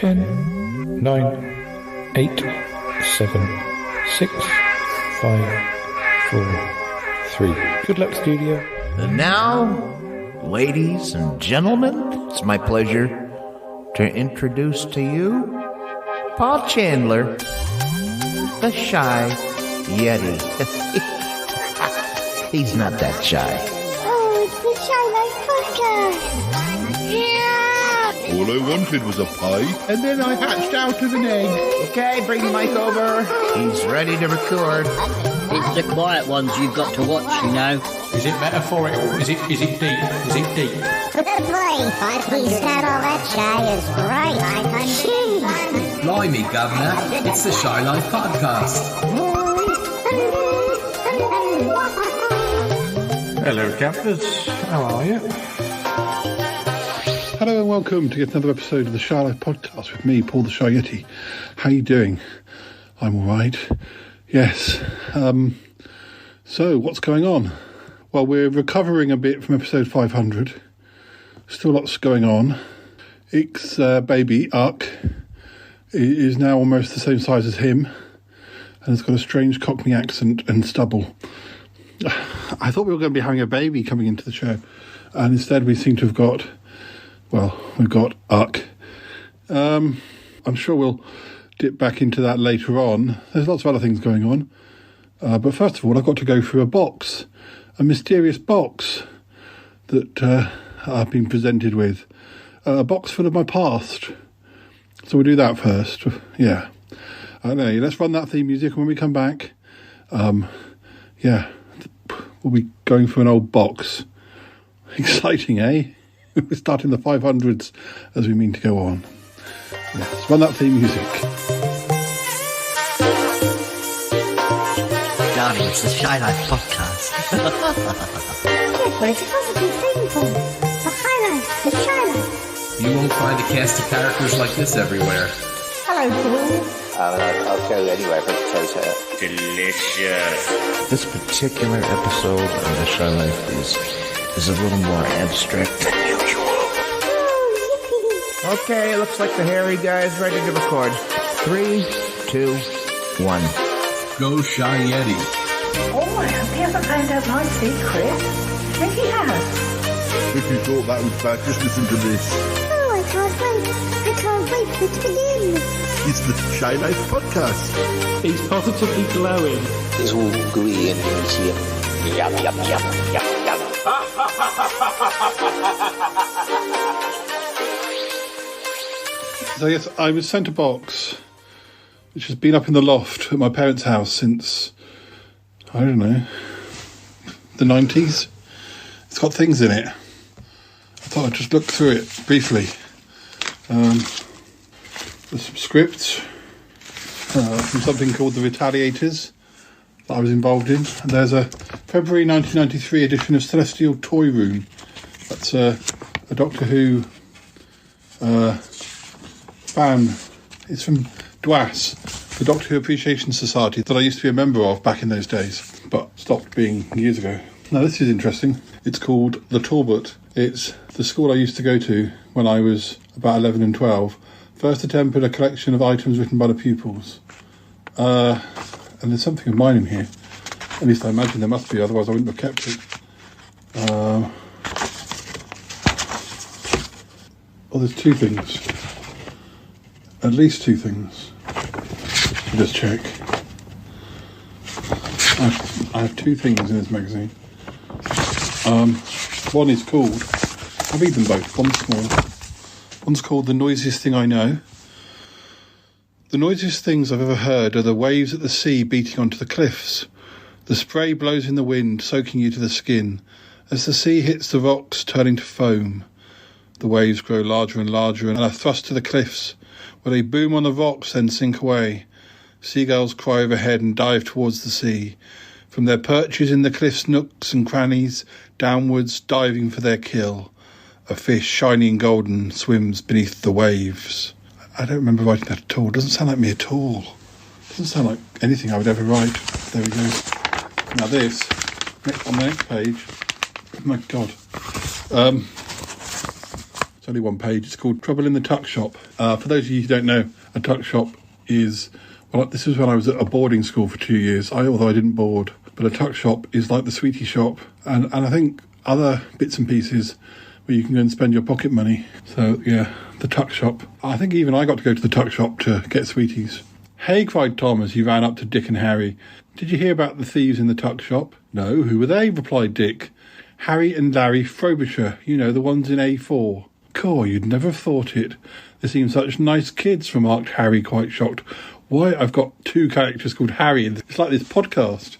10, 9, 8, 7, 6, 5, 4, 3. Good luck, studio. And now, ladies and gentlemen, it's my pleasure to introduce to you Paul Chandler, the Shy Yeti. He's not that shy. Oh, it's the Shy Life Podcast. Yeah! All I wanted was a pie, and then I hatched out of an egg. Okay, bring the mic over. He's ready to record. It's the quiet ones you've got to watch, you know. Is it metaphorical? Is it deep? Is it deep? Boy, he's got all that shy is right. Blimey, Governor, it's the Shy Life Podcast. Hello, campers. How are you? Hello and welcome to yet another episode of the Shy Life Podcast with me, Paul the Shy Yeti. How you doing? I'm all right. Yes. So, what's going on? Well, we're recovering a bit from episode 500. Still lots going on. Ick's baby, Uck, is now almost the same size as him and has got a strange Cockney accent and stubble. I thought we were going to be having a baby coming into the show, and instead we seem to have got, well, we've got Uck. I'm sure we'll dip back into that later on. There's lots of other things going on. But first of all, I've got to go through a mysterious box that I've been presented with. A box full of my past. So we'll do that first. Yeah. Anyway, let's run that theme music, and when we come back, we'll be going through an old box. Exciting, eh? We're starting the 500s as we mean to go on. Let's run that theme music. Darling, it's the Shy Life Podcast. Yes, but it's a positive thing, Paul. The highlight, the Shy Life. You won't find a cast of characters like this everywhere. Hello, Paul. I'll go anywhere for potato. Delicious. This particular episode of The Shy Life is a little more abstract than usual. Oh, Okay, looks like the hairy guy is ready to record. 3, 2, 1. Go Shy Yeti. Oh, I hope he hasn't found out my secret. I think he has. If you thought that was bad, just listen to this. Oh, I can't wait. I can't wait for it to begin. It's the Shy Life Podcast. He's positively glowing. It's all gooey and meaty and yum, yum, yum, yum, yum. So yes, I was sent a box which has been up in the loft at my parents' house since, I don't know, the 90s. It's got things in it. I thought I'd just look through it briefly. There's some scripts from something called The Retaliators that I was involved in. And there's a February 1993 edition of Celestial Toy Room. That's a Doctor Who fan. It's from DWAS, the Doctor Who Appreciation Society, that I used to be a member of back in those days, but stopped being years ago. Now this is interesting. It's called The Talbot. It's the school I used to go to when I was about 11 and 12. First attempt at a collection of items written by the pupils. And there's something of mine in here. At least I imagine there must be, otherwise I wouldn't have kept it. There's two things. At least two things. I'll just check. I have two things in this magazine. One is called, I'll read them both, one's small. One's called The Noisiest Thing I Know. The noisiest things I've ever heard are the waves at the sea beating onto the cliffs. The spray blows in the wind, soaking you to the skin. As the sea hits the rocks, turning to foam. The waves grow larger and larger and are thrust to the cliffs, where they boom on the rocks, then sink away. Seagulls cry overhead and dive towards the sea. From their perches in the cliff's nooks and crannies, downwards, diving for their kill. A fish, shiny and golden, swims beneath the waves. I don't remember writing that at all. It doesn't sound like me at all. It doesn't sound like anything I would ever write. There we go. Now this, on the next page, oh my God. It's only one page. It's called Trouble in the Tuck Shop. For those of you who don't know, a tuck shop is... Well, this was when I was at a boarding school for 2 years, although I didn't board. But a tuck shop is like the sweetie shop. And I think other bits and pieces where you can go and spend your pocket money. So, yeah, the tuck shop. I think even I got to go to the tuck shop to get sweeties. "Hey," cried Tom as he ran up to Dick and Harry. "Did you hear about the thieves in the tuck shop?" "No, who were they?" replied Dick. "Harry and Larry Frobisher, you know, the ones in A4. "Caw, you'd never have thought it. They seem such nice kids," remarked Harry, quite shocked. "Why, I've got 2 characters called Harry. It's like this podcast."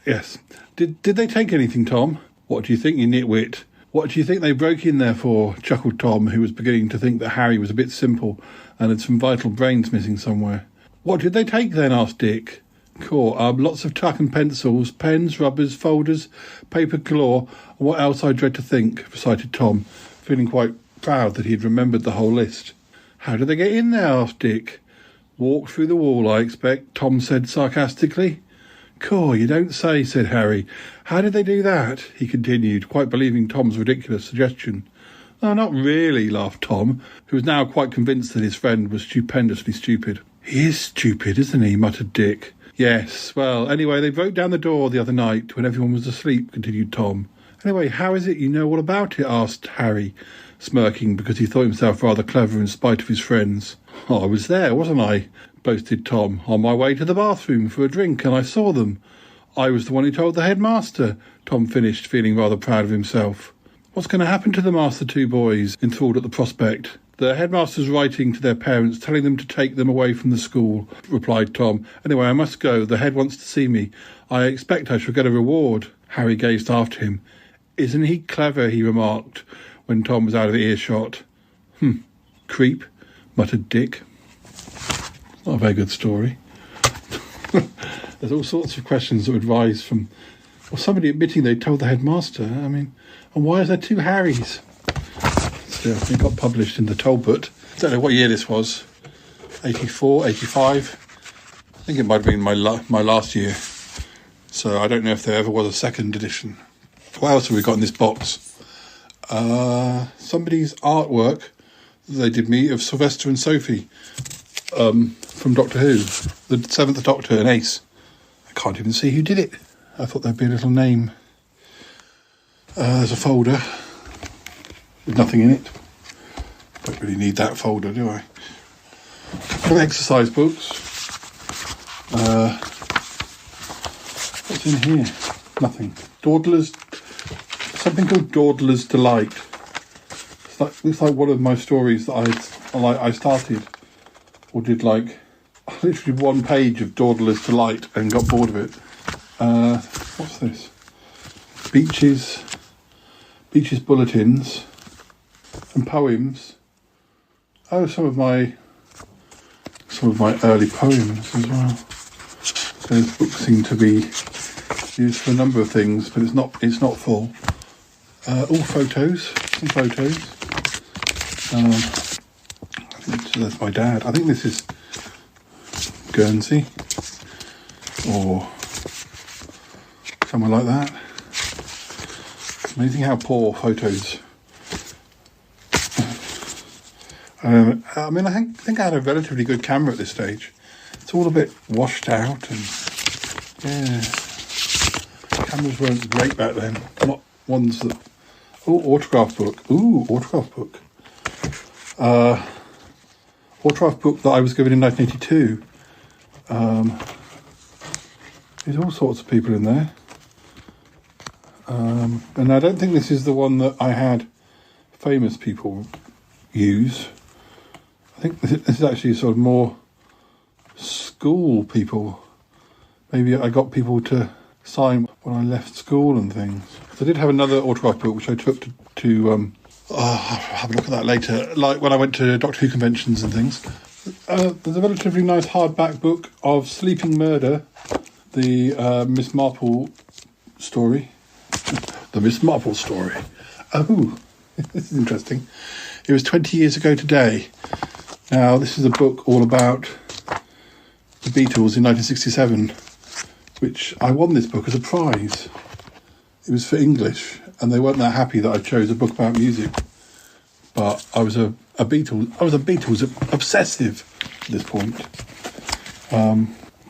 Yes. Did they take anything, Tom?" "What do you think, you nitwit? What do you think they broke in there for?" chuckled Tom, who was beginning to think that Harry was a bit simple and had some vital brains missing somewhere. "What did they take then?" asked Dick. "Caw, lots of tuck and pencils, pens, rubbers, folders, paper galore, and what else I dread to think," recited Tom, feeling quite proud that he had remembered the whole list. "How did they get in there?" asked Dick. "Walked through the wall, I expect," Tom said sarcastically. "Caw, you don't say," said Harry. "How did they do that?" he continued, quite believing Tom's ridiculous suggestion. "Oh, not really," laughed Tom, who was now quite convinced that his friend was stupendously stupid. "He is stupid, isn't he?" muttered Dick. "Yes, well, anyway, they broke down the door the other night when everyone was asleep," continued Tom. "Anyway, how is it you know all about it?" asked Harry, smirking because he thought himself rather clever in spite of his friends. "Oh, I was there, wasn't I?" boasted Tom, "on my way to the bathroom for a drink, and I saw them. I was the one who told the headmaster," Tom finished, feeling rather proud of himself. "What's going to happen to them?" asked the 2 boys, enthralled at the prospect. "The headmaster's writing to their parents, telling them to take them away from the school," replied Tom. "Anyway, I must go. The head wants to see me. I expect I shall get a reward." Harry gazed after him. "Isn't he clever?" he remarked, when Tom was out of earshot. "Creep," muttered Dick. Not a very good story. There's all sorts of questions that would rise from... Well, somebody admitting they told the headmaster. I mean, and why is there 2 Harrys? Still, it got published in the Talbot. I don't know what year this was. 84, 85. I think it might have been my last year. So I don't know if there ever was a second edition. What else have we got in this box? Somebody's artwork they did me of Sylvester and Sophie from Doctor Who, the 7th Doctor and Ace. I can't even see who did it. I thought there'd be a little name. There's a folder with nothing in it. Don't really need that folder, do I? A couple of exercise books. What's in here? Nothing. Dawdler's... Something called Dawdler's Delight. Looks like one of my stories that I started, or did like literally 1 page of Dawdler's Delight and got bored of it. What's this? Beaches bulletins and poems. Oh, some of my early poems as well. Those books seem to be used for a number of things, but it's not full. All photos, some photos. I think that's my dad. I think this is Guernsey or somewhere like that. It's amazing how poor photos. I mean, I think I had a relatively good camera at this stage. It's all a bit washed out, and yeah, cameras weren't great back then. Not ones that. Oh, autograph book. Ooh, autograph book. Autograph book that I was given in 1982. There's all sorts of people in there. And I don't think this is the one that I had famous people use. I think this is actually sort of more school people. Maybe I got people to sign when I left school and things. So I did have another autograph book which I took to I'll have a look at that later, like when I went to Doctor Who conventions and things. There's a relatively nice hardback book of Sleeping Murder, the Miss Marple story. The Miss Marple story. Oh, this is interesting. It was 20 years ago today. Now, this is a book all about the Beatles in 1967, which I won this book as a prize. It was for English, and they weren't that happy that I chose a book about music. but I was a Beatles obsessive at this point.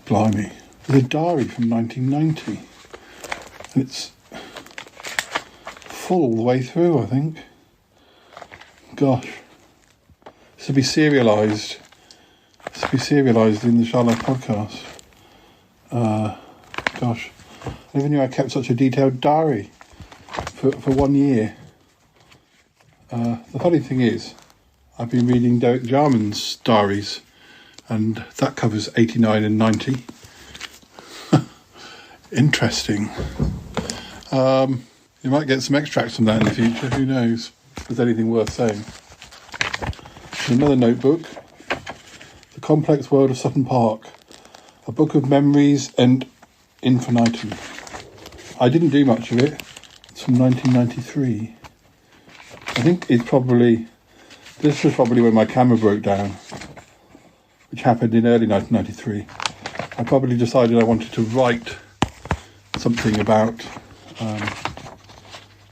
Blimey. There's a diary from 1990, and it's full all the way through, I think. Gosh. This will be serialised. In the Shy Life podcast. Gosh. I never knew I kept such a detailed diary for 1 year. The funny thing is, I've been reading Derek Jarman's diaries, and that covers 89 and 90. Interesting. You might get some extracts from that in the future, who knows, if there's anything worth saying. Another notebook, The Complex World of Sutton Park, a book of memories and infinitum. I didn't do much of it. It's from 1993. I think this was probably when my camera broke down, which happened in early 1993. I probably decided I wanted to write something about,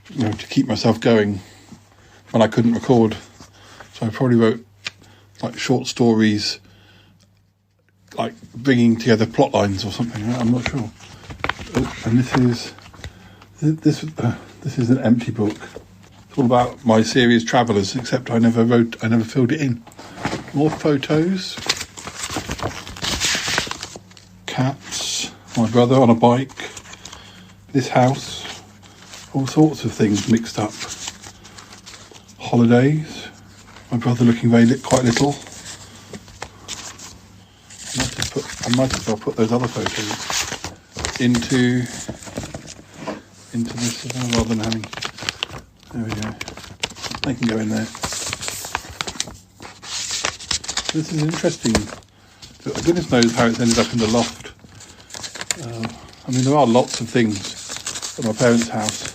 to keep myself going when I couldn't record. So I probably wrote like short stories, like bringing together plot lines or something. I'm not sure. And this is an empty book. It's all about my series Travellers, except I never filled it in. More photos. Cats. My brother on a bike. This house. All sorts of things mixed up. Holidays. My brother looking quite little. I might as well put those other photos into this as well, rather than having. There we go. They can go in there. This is interesting. Goodness knows how it's ended up in the loft. There are lots of things at my parents' house.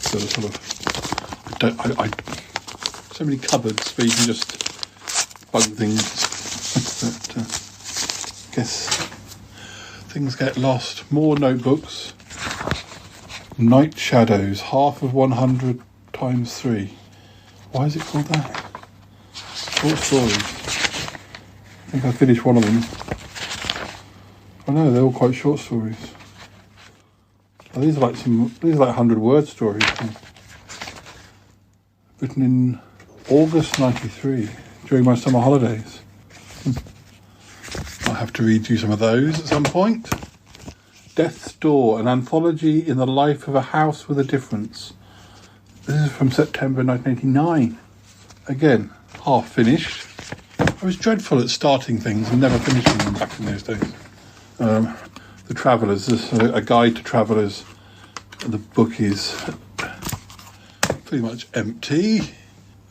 So sort of, so many cupboards where you can just bug things. But I guess things get lost. More notebooks. Night Shadows, half of 100 times 3. Why is it called that? Short stories. I think I finished one of them. Oh no, they're all quite short stories. Oh, these are like 100-word stories. Written in August 93, during my summer holidays. I'll have to read you some of those at some point. Death's Door, an anthology in the life of a house with a difference. This is from September 1989. Again, half finished. I was dreadful at starting things and never finishing them back in those days. The Travellers, this is a guide to travellers. The book is pretty much empty.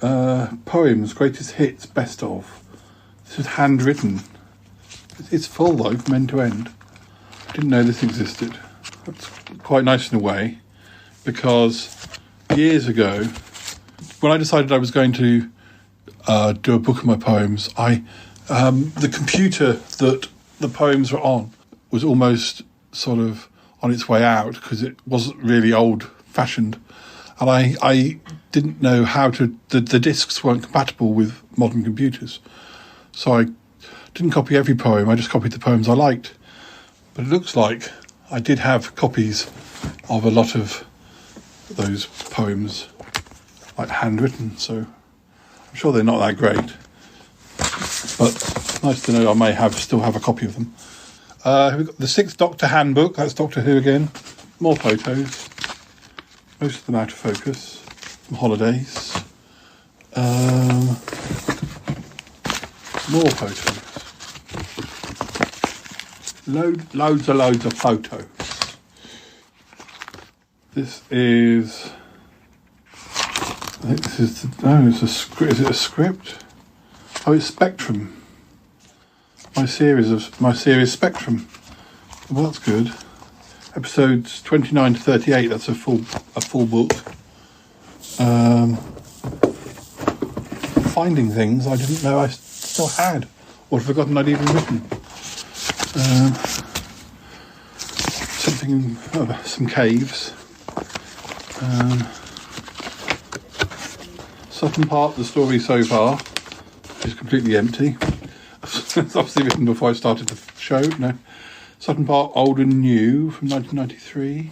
Poems, greatest hits, best of. This is handwritten. It's full though, from end to end. Didn't know this existed. That's quite nice in a way, because years ago, when I decided I was going to do a book of my poems, the computer that the poems were on was almost sort of on its way out, because it wasn't really old-fashioned, and I didn't know how to. The discs weren't compatible with modern computers, so I didn't copy every poem. I just copied the poems I liked. But it looks like I did have copies of a lot of those poems, like handwritten, so I'm sure they're not that great. But nice to know I may still have a copy of them. We've got the 6th Doctor Handbook, that's Doctor Who again. More photos, most of them out of focus, from holidays. More photos. Loads of photos. This is. I think this is. It's a script. Is it a script? Oh, it's Spectrum. My series Spectrum. Well, that's good. Episodes 29 to 38. That's a full book. Finding things I didn't know I still had, or had forgotten I'd even written. Some caves. Sutton Park, the story so far, is completely empty. It's obviously written before I started the show. No. Sutton Park, Old and New from 1993.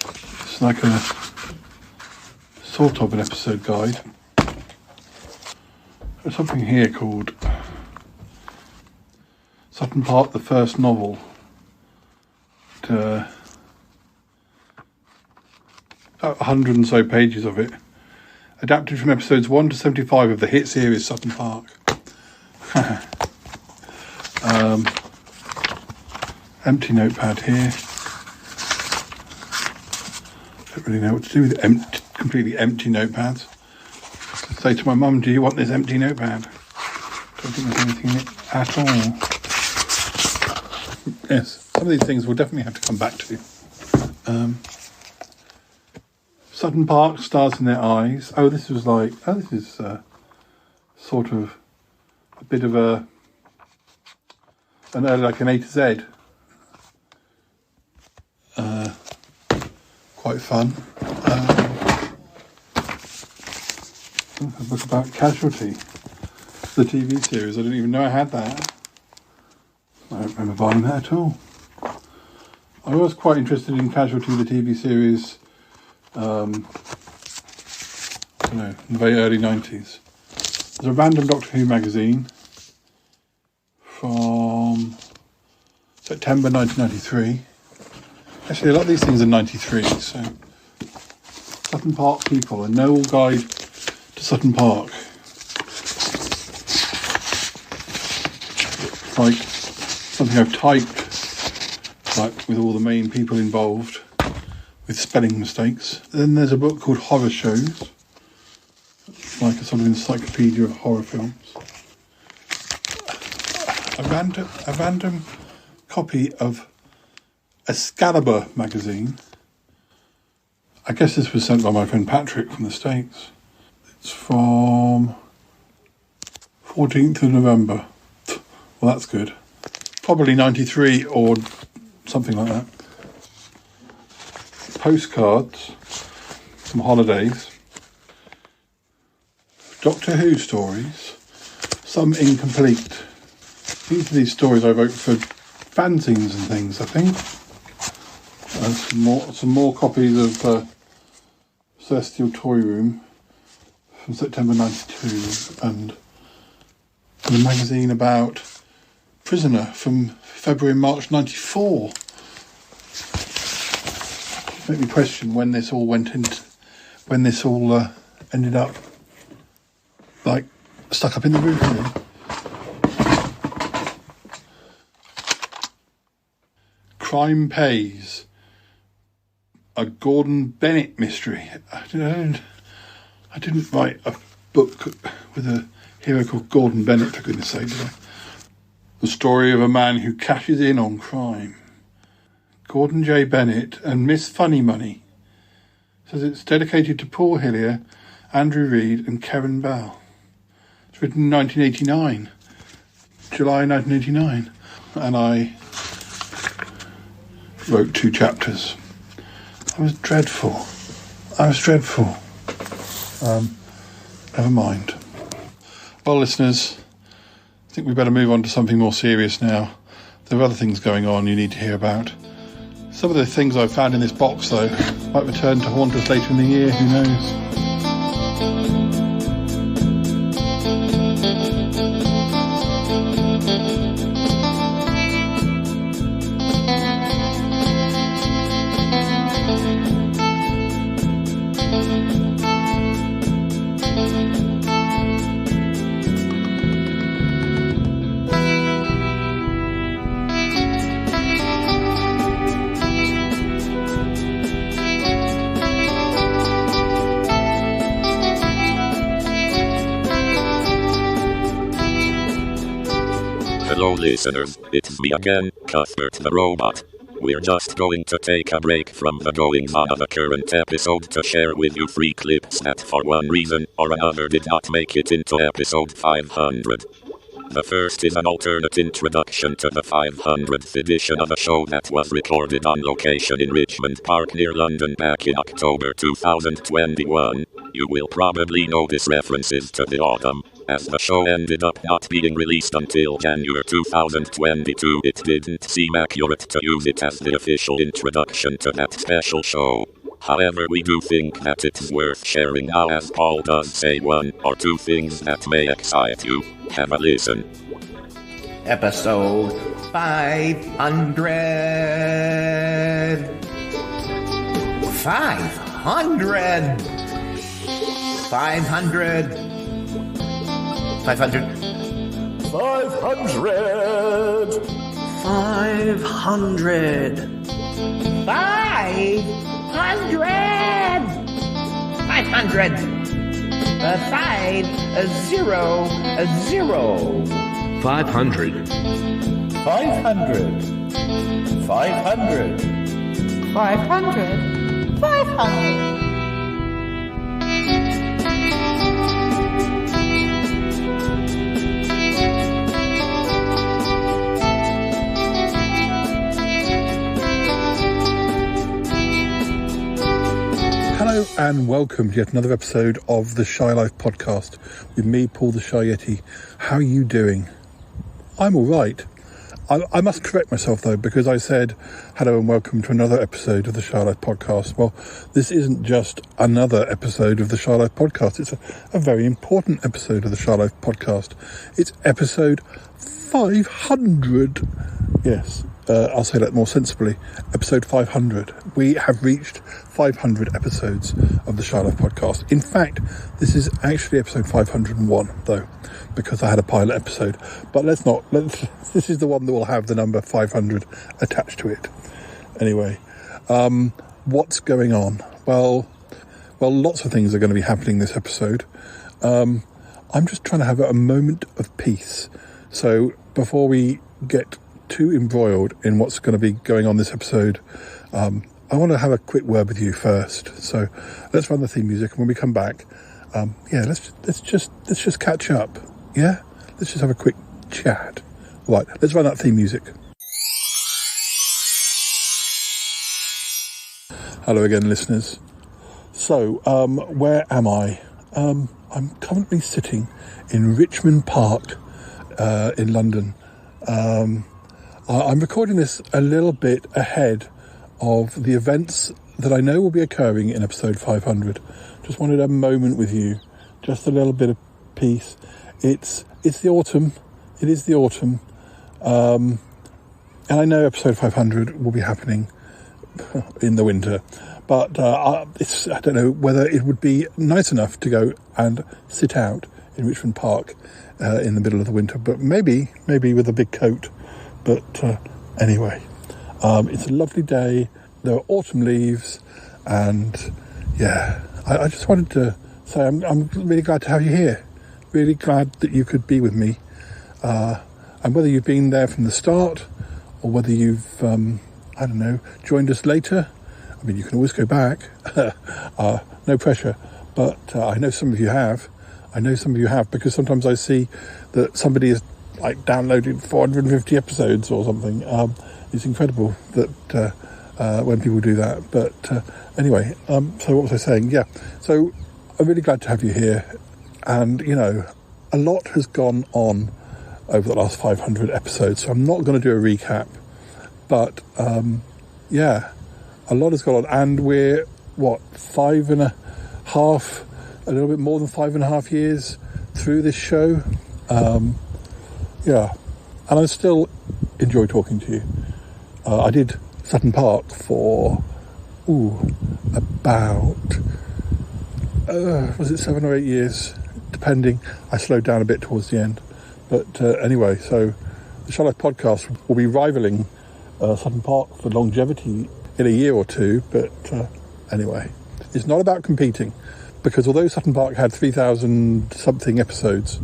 It's like a sort of an episode guide. There's something here called Sutton Park, the first novel. About 100 and so pages of it. Adapted from episodes 1 to 75 of the hit series Sutton Park. Empty notepad here. Don't really know what to do with completely empty notepads. I say to my mum, do you want this empty notepad? Don't think there's anything in it at all. Yes, some of these things we'll definitely have to come back to. Sutton Park, Stars in Their Eyes. This is sort of a bit of an A to Z. Quite fun. A book about Casualty, the TV series. I didn't even know I had that. I don't remember buying that at all. I was quite interested in Casualty, the TV series, in the very early 90s. There's a random Doctor Who magazine from September 1993. Actually, a lot of these things are 93, so Sutton Park People, a Noel Guide to Sutton Park. It's like something I've typed, like with all the main people involved, with spelling mistakes. Then there's a book called Horror Shows. It's like a sort of encyclopedia of horror films. A random copy of Excalibur magazine. I guess this was sent by my friend Patrick from the States. It's from 14th of November. Well, that's good. Probably 93 or something like that. Postcards from holidays. Doctor Who stories. Some incomplete. These are these stories I wrote for fanzines and things, I think. Some more copies of Celestial Toy Room from September 92 and a magazine about Prisoner from February and March 94. Make me question when this all ended up like stuck up in the roof. Really. Crime Pays. A Gordon Bennett mystery. I didn't write a book with a hero called Gordon Bennett, for goodness sake, did I? The story of a man who cashes in on crime. Gordon J. Bennett and Miss Funny Money. Says it's dedicated to Paul Hillier, Andrew Reid and Karen Bell. It's written in 1989. July 1989. And I wrote 2 chapters. I was dreadful. Never mind. Well, listeners, I think we better move on to something more serious now. There are other things going on you need to hear about. Some of the things I've found in this box, though, might return to haunt us later in the year, who knows? Hello listeners, it's me again, Cuthbert the Robot. We're just going to take a break from the goings on of the current episode to share with you 3 clips that for one reason or another did not make it into episode 500. The first is an alternate introduction to the 500th edition of a show that was recorded on location in Richmond Park near London back in October 2021. You will probably notice references to the autumn, as the show ended up not being released until January 2022. It didn't seem accurate to use it as the official introduction to that special show. However, we do think that it's worth sharing now, as Paul does say one or two things that may excite you. Have a listen. Episode 500. 500. 500. 500. 500. 500. 500. 500. 500. 500. 500. 500. Hello and welcome to yet another episode of the Shy Life podcast with me, Paul the Shy Yeti. How are you doing? I'm all right. I must correct myself though, because I said hello and welcome to another episode of the Shy Life podcast. Well, this isn't just another episode of the Shy Life podcast. It's a very important episode of the Shy Life podcast. It's episode 500. Yes. I'll say that more sensibly. Episode 500. We have reached 500 episodes of the Shy Life podcast. In fact, this is actually episode 501, though, because I had a pilot episode. But this is the one that will have the number 500 attached to it. Anyway, what's going on? Well, lots of things are going to be happening this episode. I'm just trying to have a moment of peace. So before we get too embroiled in what's going to be going on this episode, I want to have a quick word with you first. So let's run the theme music, and when we come back, let's just catch up. Yeah, let's just have a quick chat. Right, let's run that theme music. Hello again, listeners. So where am I? I'm currently sitting in Richmond Park in London. I'm recording this a little bit ahead of the events that I know will be occurring in episode 500. Just wanted a moment with you, just a little bit of peace. It's the autumn. It is the autumn, and I know episode 500 will be happening in the winter. But I don't know whether it would be nice enough to go and sit out in Richmond Park in the middle of the winter. But maybe with a big coat. But anyway, it's a lovely day. There are autumn leaves, and yeah, I just wanted to say I'm really glad to have you here. Really glad that you could be with me. And whether you've been there from the start, or whether you've joined us later. I mean, you can always go back. No pressure. But I know some of you have. Because sometimes I see that somebody is downloaded 450 episodes or something. It's incredible that when people do that. But anyway, so what was I saying? Yeah, so I'm really glad to have you here. And, a lot has gone on over the last 500 episodes. So I'm not going to do a recap. But, a lot has gone on. And we're, 5.5, a little bit more than 5.5 years through this show. And I still enjoy talking to you. I did Sutton Park for about was it 7 or 8 years, depending. I slowed down a bit towards the end, but anyway, so the Shy Life podcast will be rivaling Sutton Park for longevity in a year or two. But anyway, it's not about competing, because although Sutton Park had 3,000 something episodes,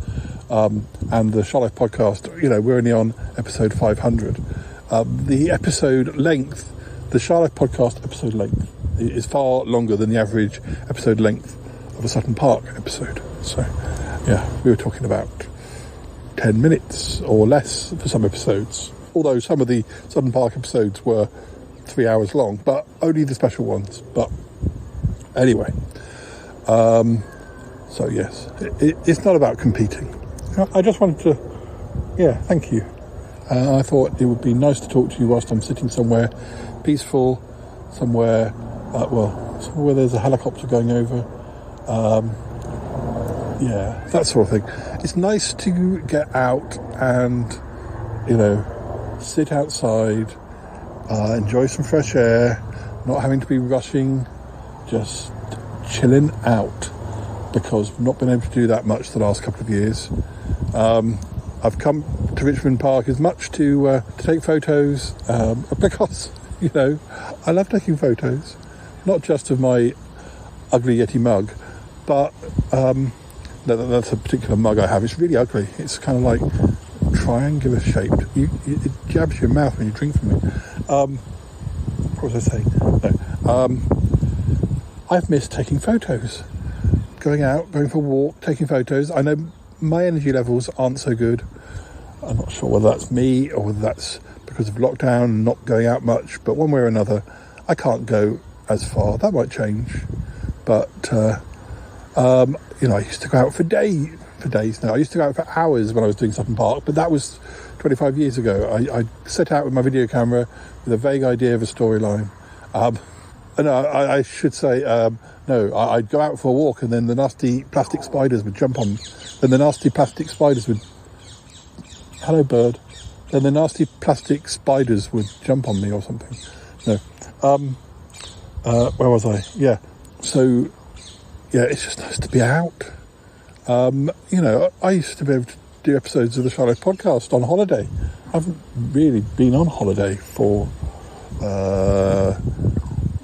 and the Shy Life podcast, we're only on episode 500. The episode length, the Shy Life podcast episode length, is far longer than the average episode length of a Sutton Park episode. So, we were talking about 10 minutes or less for some episodes. Although some of the Sutton Park episodes were 3 hours long, but only the special ones. But anyway, so yes, it's not about competing. I just wanted to, thank you. I thought it would be nice to talk to you whilst I'm sitting somewhere peaceful, somewhere where there's a helicopter going over. That sort of thing. It's nice to get out and, sit outside, enjoy some fresh air, not having to be rushing, just chilling out, because we've not been able to do that much the last couple of years. I've come to Richmond Park as much to take photos, because, I love taking photos, not just of my ugly Yeti mug, but that's a particular mug I have. It's really ugly. It's kind of like triangular shaped. It jabs your mouth when you drink from it. What was I saying? No. I've missed taking photos. Going out, going for a walk, taking photos. I know my energy levels aren't so good. I'm not sure whether that's me or whether that's because of lockdown and not going out much, but one way or another, I can't go as far. That might change. But, I used to go out for days now. I used to go out for hours when I was doing Sutton Park, but that was 25 years ago. I set out with my video camera with a vague idea of a storyline. I should say, I'd go out for a walk and then the nasty plastic spiders would jump on me. Then the nasty plastic spiders would... Hello, bird. Then the nasty plastic spiders would jump on me or something. No. Where was I? Yeah. So, it's just nice to be out. I used to be able to do episodes of the Shy Life podcast on holiday. I haven't really been on holiday for...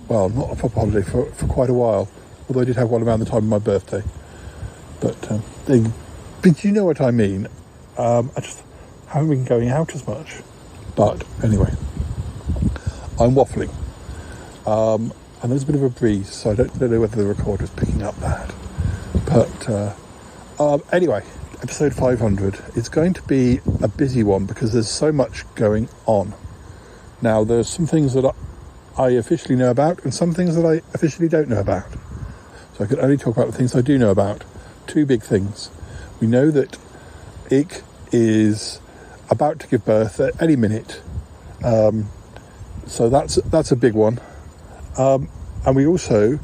not a proper holiday for quite a while, although I did have one around the time of my birthday. But you know what I mean. I just haven't been going out as much. But anyway, I'm waffling. And there's a bit of a breeze, so I don't know whether the recorder's picking up that. But anyway, episode 500. It's going to be a busy one because there's so much going on. Now, there's some things that I officially know about and some things that I officially don't know about. So I can only talk about the things I do know about. Two big things. We know that Ik is about to give birth at any minute. So that's a big one. And we also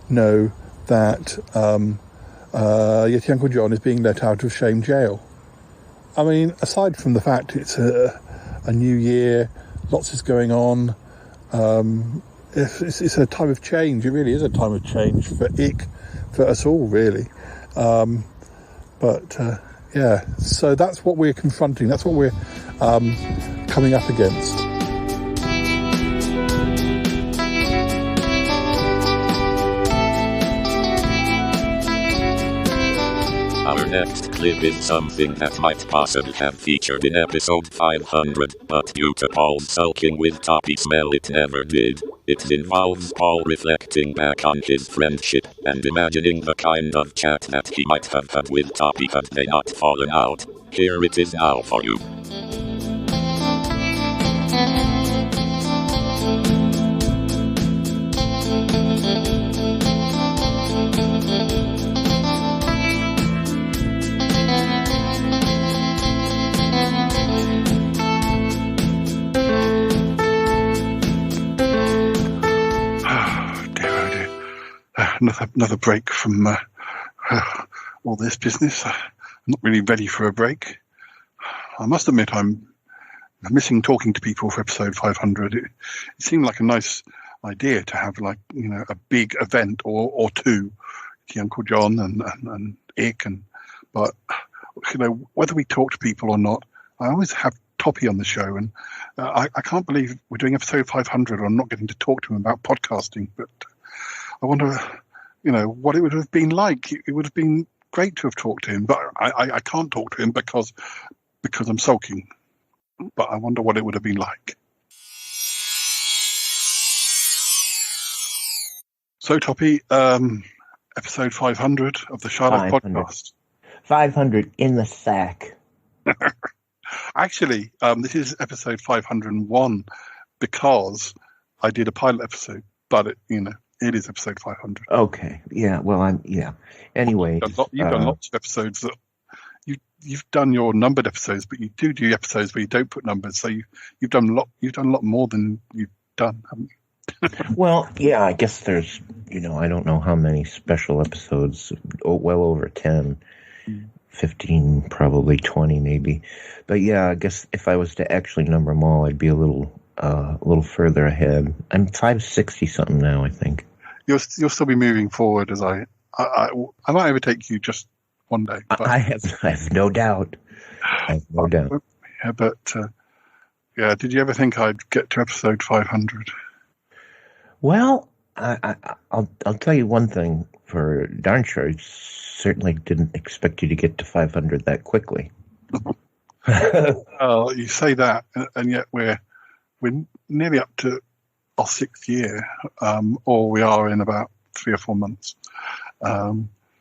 know that Yeti Uncle John is being let out of Shame Jail. I mean, aside from the fact it's a new year, lots is going on, it's a time of change. It really is a time of change for Ik, for us all, really. So that's what we're confronting. That's what we're coming up against. Our next clip is something that might possibly have featured in episode 500, but due to Paul's sulking with Toppy smell it never did. It involves Paul reflecting back on his friendship and imagining the kind of chat that he might have had with Toppy had they not fallen out. Here it is now for you. Another break from all this business. I'm not really ready for a break. I must admit I'm missing talking to people for episode 500. It seemed like a nice idea to have a big event or two, the Uncle John and Ik, but whether we talk to people or not, I always have Toppy on the show, and I can't believe we're doing episode 500 and I'm not getting to talk to him about podcasting, but I wonder, what it would have been like. It would have been great to have talked to him, but I can't talk to him because I'm sulking. But I wonder what it would have been like. So, Toppy, episode 500 of the Shy Life podcast. 500 in the sack. Actually, this is episode 501 because I did a pilot episode, but it is episode 500. Okay. Yeah. Well, Anyway, you've done lots of episodes that you've done your numbered episodes, but you do episodes where you don't put numbers. So you've done a lot more than you've done, haven't you? Well, yeah. I guess there's I don't know how many special episodes. Well over 10. 15, probably 20, maybe. But yeah, I guess if I was to actually number them all, I'd be a little further ahead. I'm 560 something now, I think. You'll still be moving forward as I might overtake you just one day. But I have no doubt. Yeah, but did you ever think I'd get to episode 500? Well, I'll tell you one thing for darn sure. Certainly didn't expect you to get to 500 that quickly. Well, you say that, and yet we're nearly up to our 6th year, or we are in about 3 or 4 months.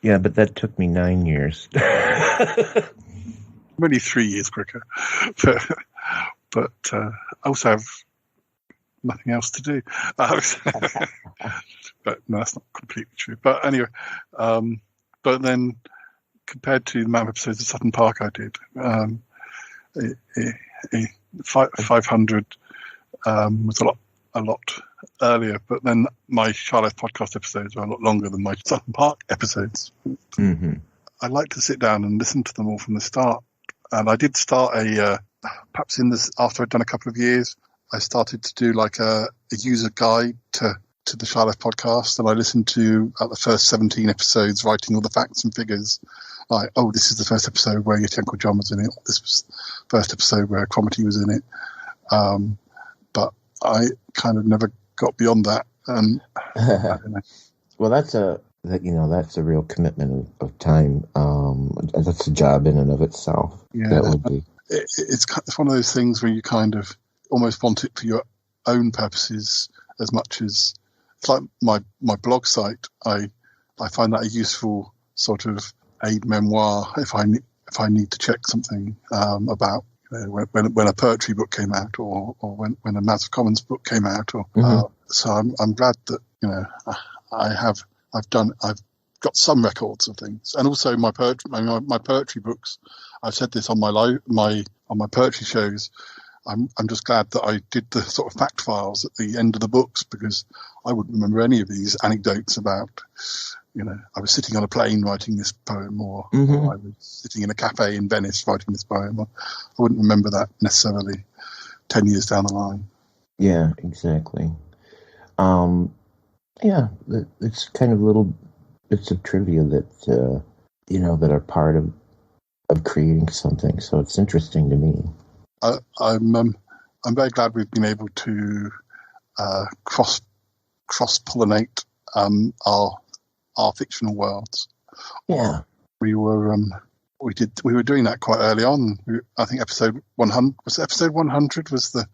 Yeah, but that took me 9 years. Maybe 3 years quicker, but I also have nothing else to do. But no, that's not completely true. But anyway. But then, compared to the amount of episodes of Sutton Park I did, 500 was a lot earlier. But then my Shy Life podcast episodes were a lot longer than my Sutton Park episodes. Mm-hmm. I like to sit down and listen to them all from the start. And I did start perhaps after I'd done a couple of years, I started to do like a user guide to the Shy Life podcast, and I listened to the first 17 episodes, writing all the facts and figures. Like, this is the first episode where Yeti Uncle John was in it. This was the first episode where Cromitty was in it. But I kind of never got beyond that. And I don't know. Well, that's a real commitment of time. That's a job in and of itself. Yeah, that would be. It's one of those things where you kind of almost want it for your own purposes as much as. It's like my blog site. I find that a useful sort of aid memoir if I need to check something about when a poetry book came out or when a Massive Commons book came out. So I'm glad that I've got some records of things, and also my poetry books. I've said this on my poetry shows. I'm just glad that I did the sort of fact files at the end of the books, because I wouldn't remember any of these anecdotes about, I was sitting on a plane writing this poem, or I was sitting in a cafe in Venice writing this poem. I wouldn't remember that necessarily 10 years down the line. Yeah, exactly. It's kind of little bits of trivia that, that are part of creating something. So it's interesting to me. I'm very glad we've been able to cross pollinate our fictional worlds. Yeah, we were doing that quite early on. I think episode 100 was episode 100 was that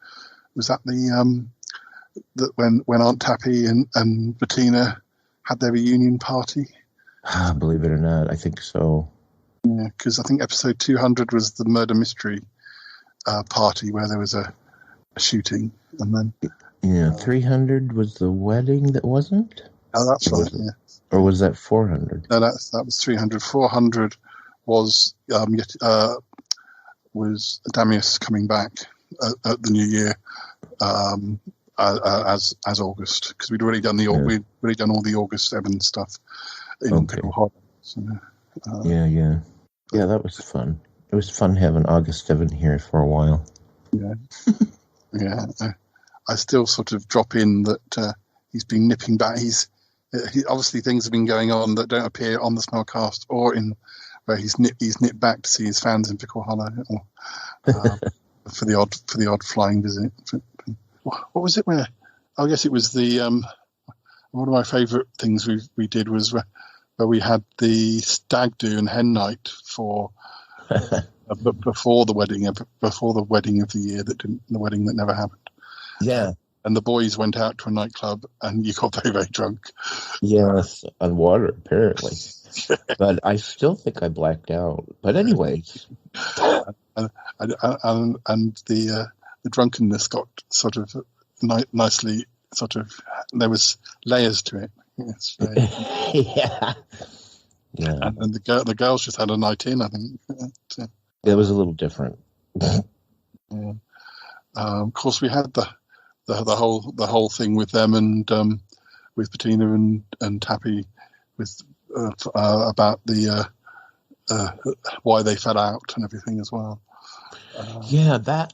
when Aunt Tappy and Bettina had their reunion party. Believe it or not, I think so. Yeah, because I think episode 200 was the murder mystery party where there was a shooting, and then 300 was the wedding that wasn't. Oh, that's right. Yeah. Or was that 400? No, that was 300. 400 was Damius coming back at the new year as August, because we'd already done all the August 7 stuff in Pickle Hollow. So, yeah, that was fun. It was fun having August 7 here for a while. Yeah, yeah. I still sort of drop in that he's been nipping back. Obviously things have been going on that don't appear on the Smellcast or in where he's nipped back to see his fans in Pickle Hollow, or for the odd flying visit. What was it? Where? I guess it was the one of my favourite things we did was where we had the stag do and hen night for. But before the wedding of the year the wedding that never happened. Yeah, and the boys went out to a nightclub, and you got very, very drunk. Yes, on water, apparently. But I still think I blacked out. But anyways. And the drunkenness got sort of nicely, sort of, there was layers to it. Yes, Yeah. And the girls just had a night in, I think. It was a little different. Yeah. Of course, we had the whole thing with them and with Bettina and Tappy with about the why they fell out and everything as well. That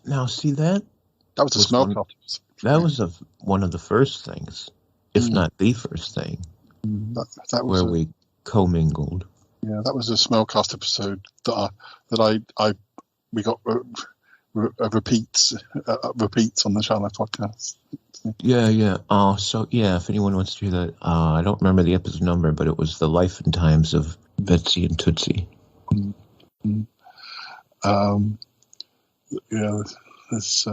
was a smell cast. That was one of the first things, if not the first thing, that was where we commingled. Yeah, that was a Smellcast episode that we got repeats on the Shy Life podcast. Yeah. Oh, so yeah. If anyone wants to hear that, I don't remember the episode number, but it was the life and times of Betsy and Tootsie. Mm-hmm. Yeah, there's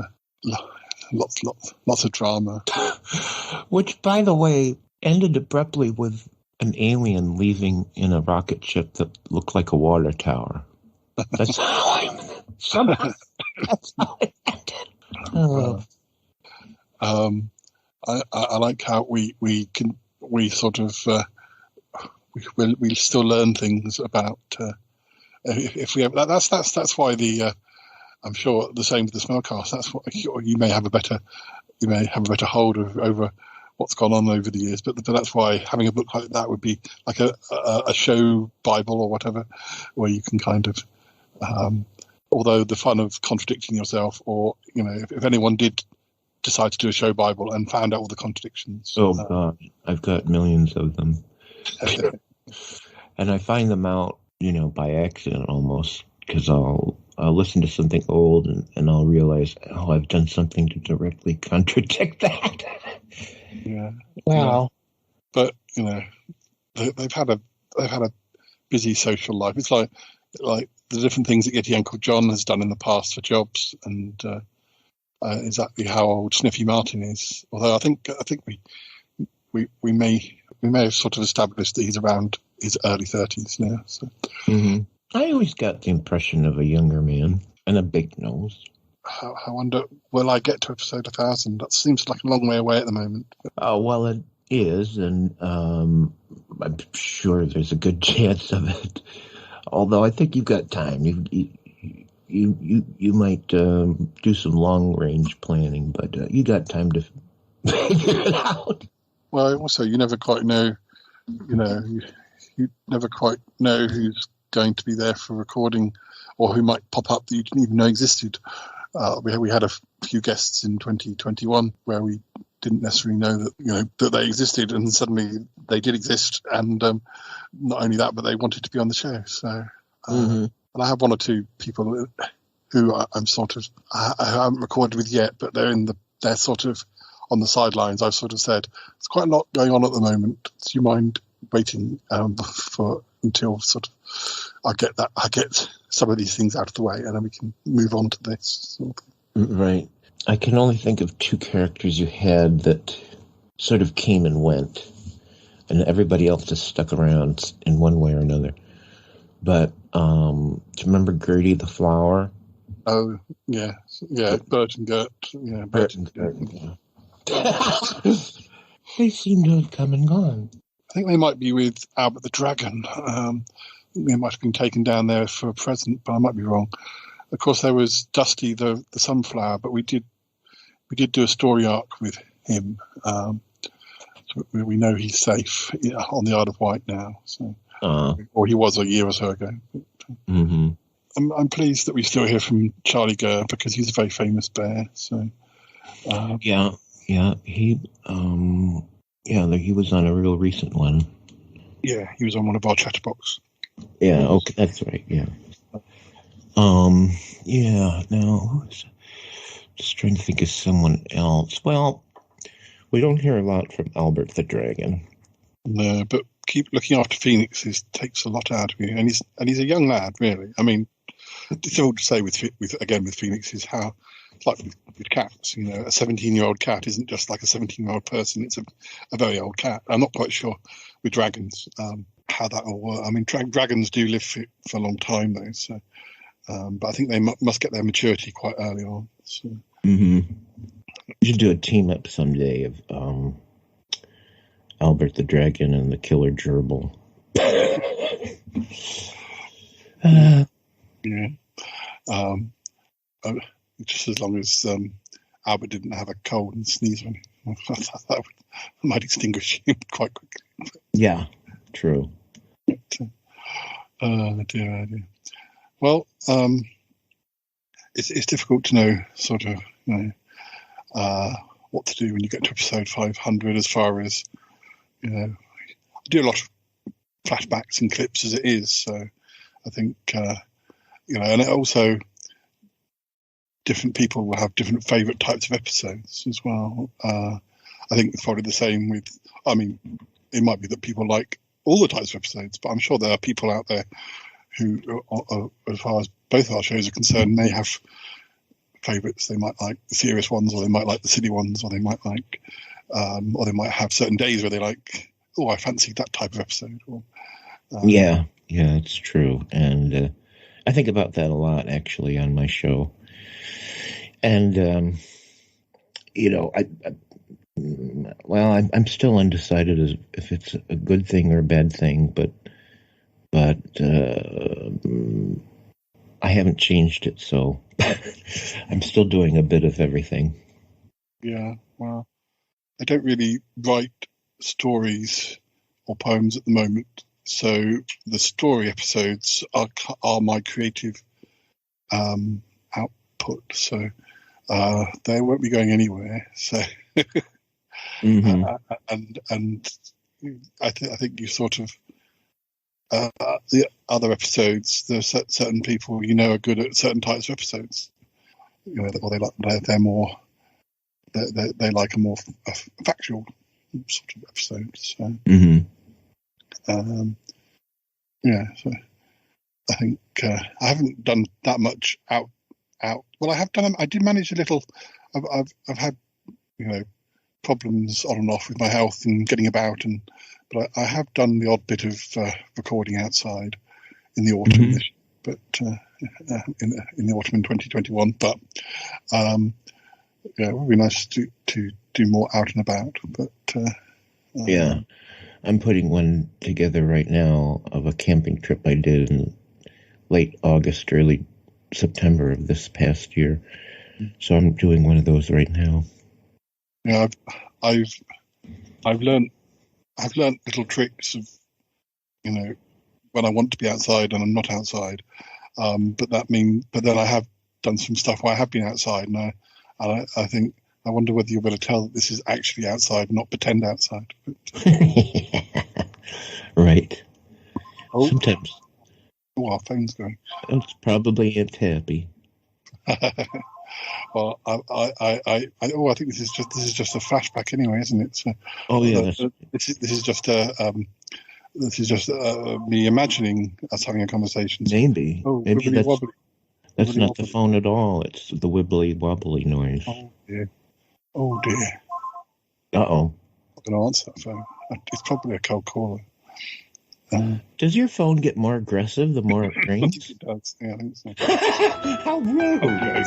lots of drama. Which, by the way, ended abruptly with an alien leaving in a rocket ship that looked like a water tower. That's how that's how it ended. Oh. I like how we sort of we still learn things about if we have that's why the I'm sure the same with the Smellcast. That's what you may have a better hold over what's gone on over the years. But that's why having a book like that would be like a show Bible or whatever, where you can kind of although the fun of contradicting yourself, or if anyone did decide to do a show Bible and found out all the contradictions. Oh God, I've got millions of them, and I find them out, by accident almost, because I'll listen to something old and I'll realize, I've done something to directly contradict that. Yeah. Wow. But they've had a busy social life. It's like the different things that Getty Uncle John has done in the past for jobs, and exactly how old Sniffy Martin is. Although I think we may have sort of established that he's around his early 30s now. So. Mm-hmm. I always got the impression of a younger man and a big nose. I wonder, will I get to episode 1000? That seems like a long way away at the moment. Oh, well, it is, and I'm sure there's a good chance of it. Although I think you've got time. You might do some long range planning, but you got time to figure it out. Well, also you never quite know. You never quite know who's going to be there for recording, or who might pop up that you didn't even know existed. We had a few guests in 2021 where we didn't necessarily know that that they existed, and suddenly they did exist, and not only that, but they wanted to be on the show. So, and I have one or two people who I'm sort of I haven't recorded with yet, but they're sort of on the sidelines. I've sort of said there's quite a lot going on at the moment. Do you mind waiting until sort of I get some of these things out of the way, and then we can move on to this. Right. I can only think of two characters you had that sort of came and went, and everybody else just stuck around in one way or another. But do you remember Gertie the Flower? Oh, yeah. Bert and Gert. Yeah, Bert and Gert. Yeah. They seem to have come and gone. I think they might be with Albert the Dragon. They might have been taken down there for a present, but I might be wrong. Of course, there was Dusty the Sunflower, but we did do a story arc with him. So we know he's safe on the Isle of Wight now. So, or he was a year or so ago. Mm-hmm. I'm pleased that we still hear from Charlie Gurr, because he's a very famous bear. So yeah, he he was on a real recent one. Yeah, he was on one of our chatterbox. Yeah, okay, that's right. Yeah. No, just trying to think of someone else. Well, we don't hear a lot from Albert the Dragon. No, but keep looking after Phoenix takes a lot out of you, and he's a young lad, really. I mean, it's all to say with Phoenix is how It's like with cats, you know, a 17-year-old cat isn't just like a 17-year-old person. It's a very old cat. I'm not quite sure with dragons how that will work. I mean, dragons do live for a long time, though. So, but I think they must get their maturity quite early on. So. Mm-hmm. You should do a team up someday of Albert the Dragon and the Killer Gerbil. Yeah. Just as long as Albert didn't have a cold and sneeze on him, that might extinguish him quite quickly. Yeah, true. Dear. Well, it's difficult to know sort of, you know, what to do when you get to episode 500. As far as, you know, I do a lot of flashbacks and clips as it is, so I think you know, and it also different people will have different favourite types of episodes as well. I think it's probably the same with. I mean, it might be that people like all the types of episodes, but I'm sure there are people out there who, as far as both our shows are concerned, may have favourites. They might like the serious ones, or they might like the silly ones, or they might like, or they might have certain days where they like, oh, I fancy that type of episode. Or, yeah, it's true, and I think about that a lot actually on my show. And you know, I'm still undecided as if it's a good thing or a bad thing, but I haven't changed it, so I'm still doing a bit of everything. Yeah, well, I don't really write stories or poems at the moment, so the story episodes are my creative output. So they won't be going anywhere. So, mm-hmm. and I think you sort of the other episodes. There's certain people you know are good at certain types of episodes. You know, or they're more. They like a more factual sort of episode. So, mm-hmm. Yeah. So I think I haven't done that much out. Well, I have done. I did manage a little. I've had, you know, problems on and off with my health and getting about, but I have done the odd bit of recording outside in the autumn, mm-hmm. But in the autumn in 2021. But yeah, it would be nice to do more out and about. But yeah, I'm putting one together right now of a camping trip I did in late August, early September of this past year. So I'm doing one of those right now. Yeah, I've learned little tricks of, you know, when I want to be outside and I'm not outside. But then I have done some stuff where I have been outside, and I think I wonder whether you're going to tell that this is actually outside, not pretend outside. Right. Oh. Sometimes. Oh, our phone's going. It's probably Aunt Happy. Well, I think this is just a flashback anyway, isn't it? So, oh yeah. This is just me imagining us having a conversation. Maybe. Oh, maybe that's not the phone at all. It's the wibbly wobbly noise. Oh dear. Oh dear. Uh-oh. I'm going to answer that phone. It's probably a cold caller. Does your phone get more aggressive the more it rings? It does. Yeah, I think so. How rude! Oh, yes.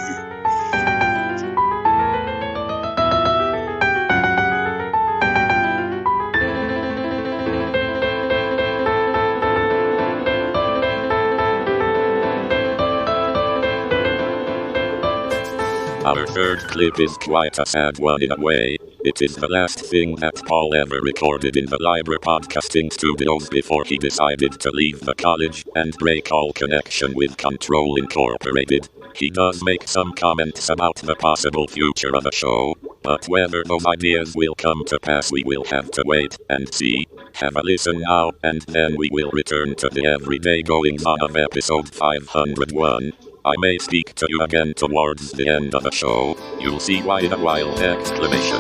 Our third clip is quite a sad one in a way. It is the last thing that Paul ever recorded in the Libre podcasting studios before he decided to leave the college and break all connection with Control Incorporated. He does make some comments about the possible future of the show, but whether those ideas will come to pass we will have to wait and see. Have a listen now, and then we will return to the everyday goings-on of episode 501. I may speak to you again towards the end of the show. You'll see why in a while! Exclamation.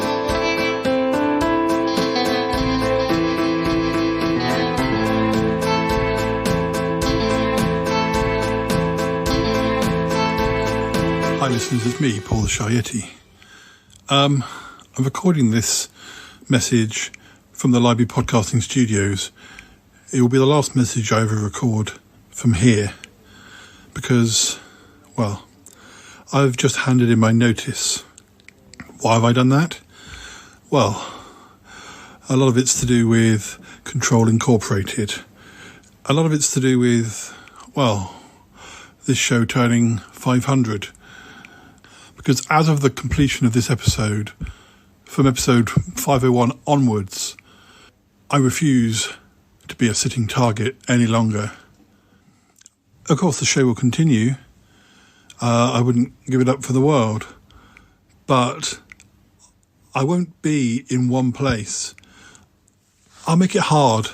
Hi listeners, it's me, Paul the Shy Yeti. I'm recording this message from the Library Podcasting Studios. It will be the last message I ever record from here because, well, I've just handed in my notice. Why have I done that? Well, a lot of it's to do with Control Incorporated. A lot of it's to do with, well, this show turning 500. Because as of the completion of this episode, from episode 501 onwards, I refuse to be a sitting target any longer. Of course, the show will continue. I wouldn't give it up for the world. But I won't be in one place. I'll make it hard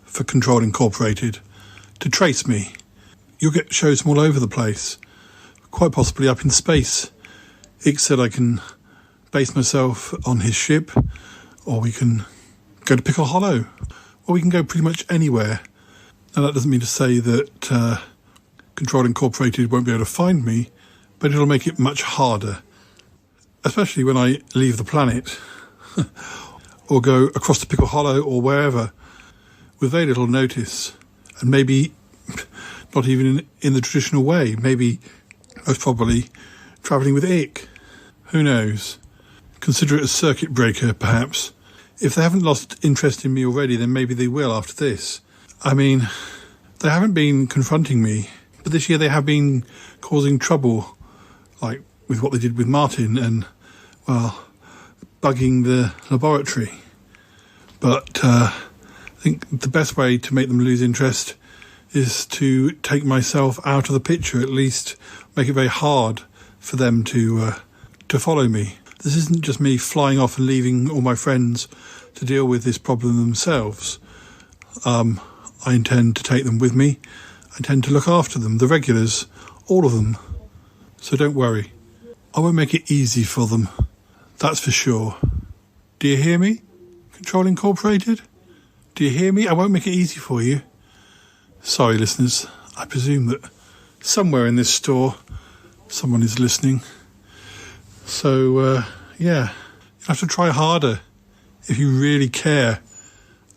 for Control Incorporated to trace me. You'll get shows from all over the place, quite possibly up in space. Ix said I can base myself on his ship, or we can go to Pickle Hollow, or we can go pretty much anywhere. Now, that doesn't mean to say that Control Incorporated won't be able to find me, but it'll make it much harder, especially when I leave the planet, or go across to Pickle Hollow or wherever, with very little notice, and maybe not even in the traditional way, maybe most probably travelling with Ick. Who knows? Consider it a circuit breaker, perhaps. If they haven't lost interest in me already, then maybe they will after this. I mean, they haven't been confronting me, but this year they have been causing trouble, like with what they did with Martin and, well, bugging the laboratory. But I think the best way to make them lose interest is to take myself out of the picture, at least make it very hard for them to follow me. This isn't just me flying off and leaving all my friends to deal with this problem themselves. I intend to take them with me. I intend to look after them, the regulars, all of them. So don't worry. I won't make it easy for them. That's for sure. Do you hear me, Control Incorporated? Do you hear me? I won't make it easy for you. Sorry, listeners. I presume that somewhere in this store someone is listening. So, yeah, you have to try harder if you really care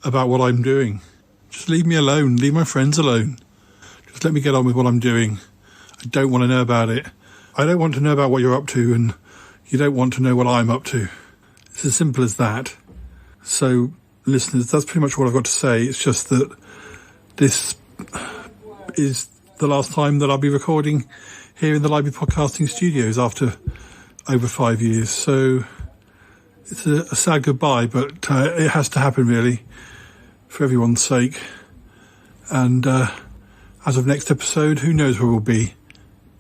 about what I'm doing. Just leave me alone. Leave my friends alone. Just let me get on with what I'm doing. I don't want to know about it. I don't want to know about what you're up to, and you don't want to know what I'm up to. It's as simple as that. So, listeners, that's pretty much what I've got to say. It's just that this is the last time that I'll be recording here in the Library Podcasting Studios after over 5 years. So it's a sad goodbye, but it has to happen, really, for everyone's sake. And as of next episode, who knows where we'll be.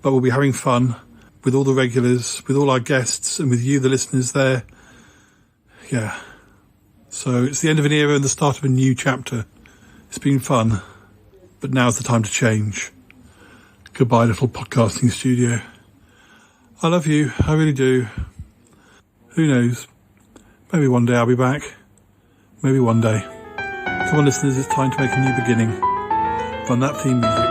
But we'll be having fun with all the regulars, with all our guests, and with you, the listeners, there. Yeah. So it's the end of an era and the start of a new chapter. It's been fun, but now's the time to change. Goodbye, little podcasting studio. I love you, I really do. Who knows? Maybe one day I'll be back. Maybe one day. Come on, listeners, it's time to make a new beginning. Run that theme music.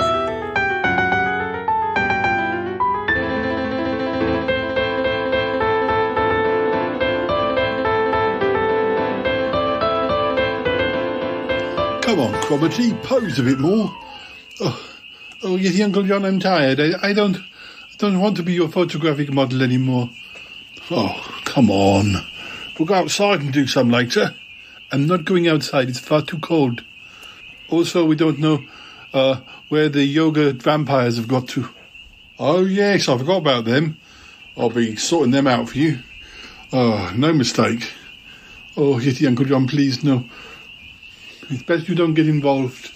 Come on, Cromitty, pose a bit more. Oh, yes, Uncle John, I'm tired. I don't want to be your photographic model anymore. Oh, come on. We'll go outside and do some later. I'm not going outside. It's far too cold. Also, we don't know where the yoga vampires have got to. Oh, yes, I forgot about them. I'll be sorting them out for you. Oh, no mistake. Oh, Yeti Uncle John, please, no. It's best you don't get involved.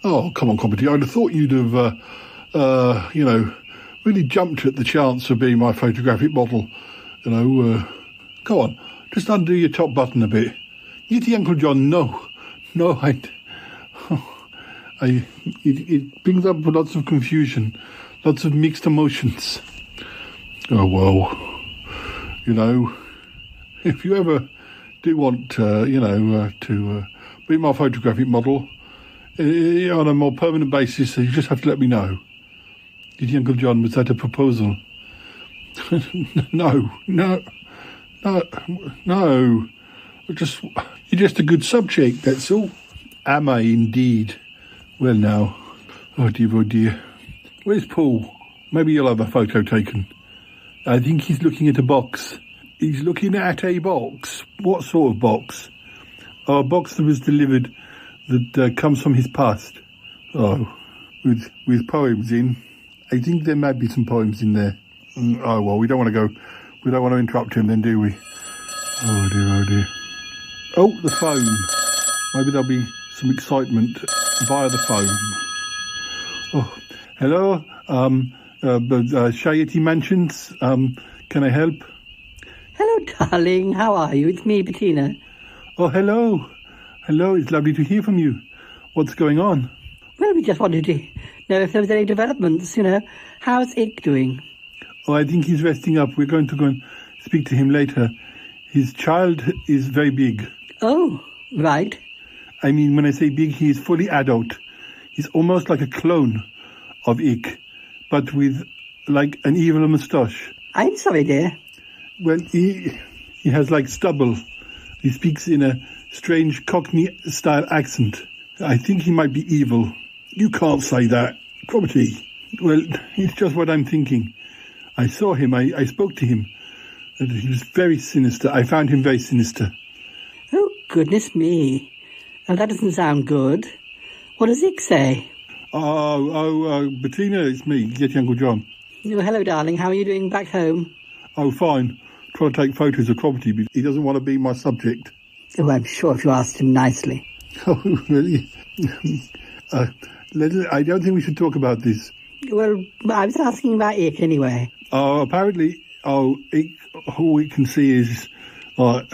Oh, come on, Cromitty. I'd have thought you'd have, really jumped at the chance of being my photographic model. Go on, just undo your top button a bit. Yeti Uncle John, no, it brings up lots of confusion, lots of mixed emotions. Oh, well, if you ever do want, to be my photographic model on a more permanent basis, you just have to let me know. Did Uncle John, was that a proposal? No. You're just a good subject, that's all. Am I indeed? Well, now. Oh, dear. Where's Paul? Maybe you'll have a photo taken. I think he's looking at a box. He's looking at a box. What sort of box? Oh, a box that was delivered that comes from his past. Oh, with poems in. I think there might be some poems in there. Oh, well, we don't want to interrupt him then, do we? Oh, dear. Oh, the phone. Maybe there'll be some excitement via the phone. Oh, hello? Shayeti Mansions. Can I help? Hello, darling. How are you? It's me, Bettina. Oh, hello. Hello, it's lovely to hear from you. What's going on? Well, we just wanted to know if there was any developments, How's Ick doing? Oh, I think he's resting up. We're going to go and speak to him later. His child is very big. Oh, right. I mean, when I say big, he is fully adult. He's almost like a clone of Ick, but with, like, an evil moustache. I'm sorry, dear. Well, he has, like, stubble. He speaks in a strange Cockney-style accent. I think he might be evil. You can't say that. Property. Well, it's just what I'm thinking. I saw him. I spoke to him. And he was very sinister. I found him very sinister. Oh, goodness me. Now, that doesn't sound good. What does Ick say? Bettina, it's me, Yeti Uncle John. Oh, hello, darling. How are you doing back home? Oh, fine. Trying to take photos of property, but he doesn't want to be my subject. Oh, I'm sure if you asked him nicely. Oh, really? I don't think we should talk about this. Well, I was asking about Ick anyway. Apparently, Ick, all we can see is a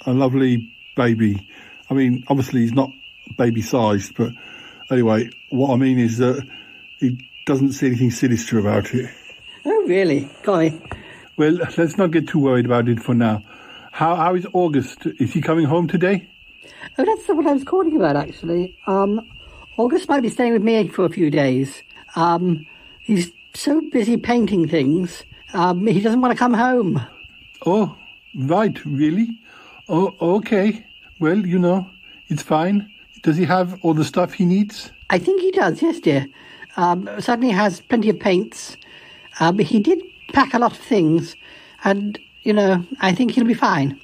lovely baby. I mean, obviously he's not baby-sized, but anyway, what I mean is that he doesn't see anything sinister about it. Oh, really? Golly. Well, let's not get too worried about it for now. How is August? Is he coming home today? Oh, that's what I was calling about, actually. August might be staying with me for a few days. He's so busy painting things, he doesn't want to come home. Oh, right, really? Oh, okay. Well, it's fine. Does he have all the stuff he needs? I think he does, yes, dear. Certainly has plenty of paints. He did pack a lot of things, and, I think he'll be fine.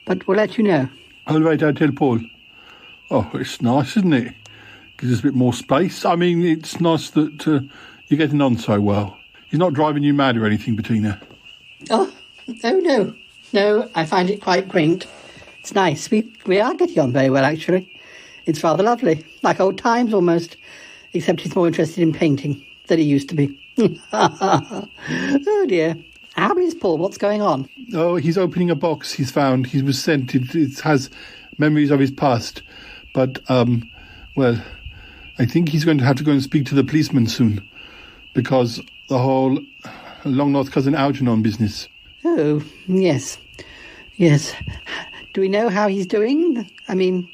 But we'll let you know. All right, I'll tell Paul. Oh, it's nice, isn't it? Gives us a bit more space. I mean, it's nice that you're getting on so well. He's not driving you mad or anything, Bettina. Oh, no. No, I find it quite quaint. It's nice. We are getting on very well, actually. It's rather lovely. Like old times, almost. Except he's more interested in painting than he used to be. Oh, dear. How is Paul? What's going on? Oh, he's opening a box he's found. He was sent. It has memories of his past. But, well, I think he's going to have to go and speak to the policeman soon. Because the whole long-lost cousin Algernon business. Oh, yes. Yes. Do we know how he's doing? I mean,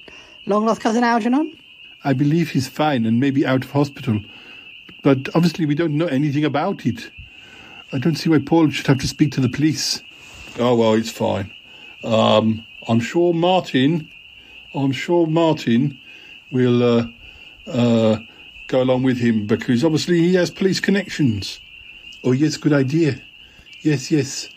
long-lost cousin Algernon? I believe he's fine and maybe out of hospital. But obviously we don't know anything about it. I don't see why Paul should have to speak to the police. Oh, well, it's fine. I'm sure Martin will go along with him because obviously he has police connections. Oh, yes, good idea. Yes.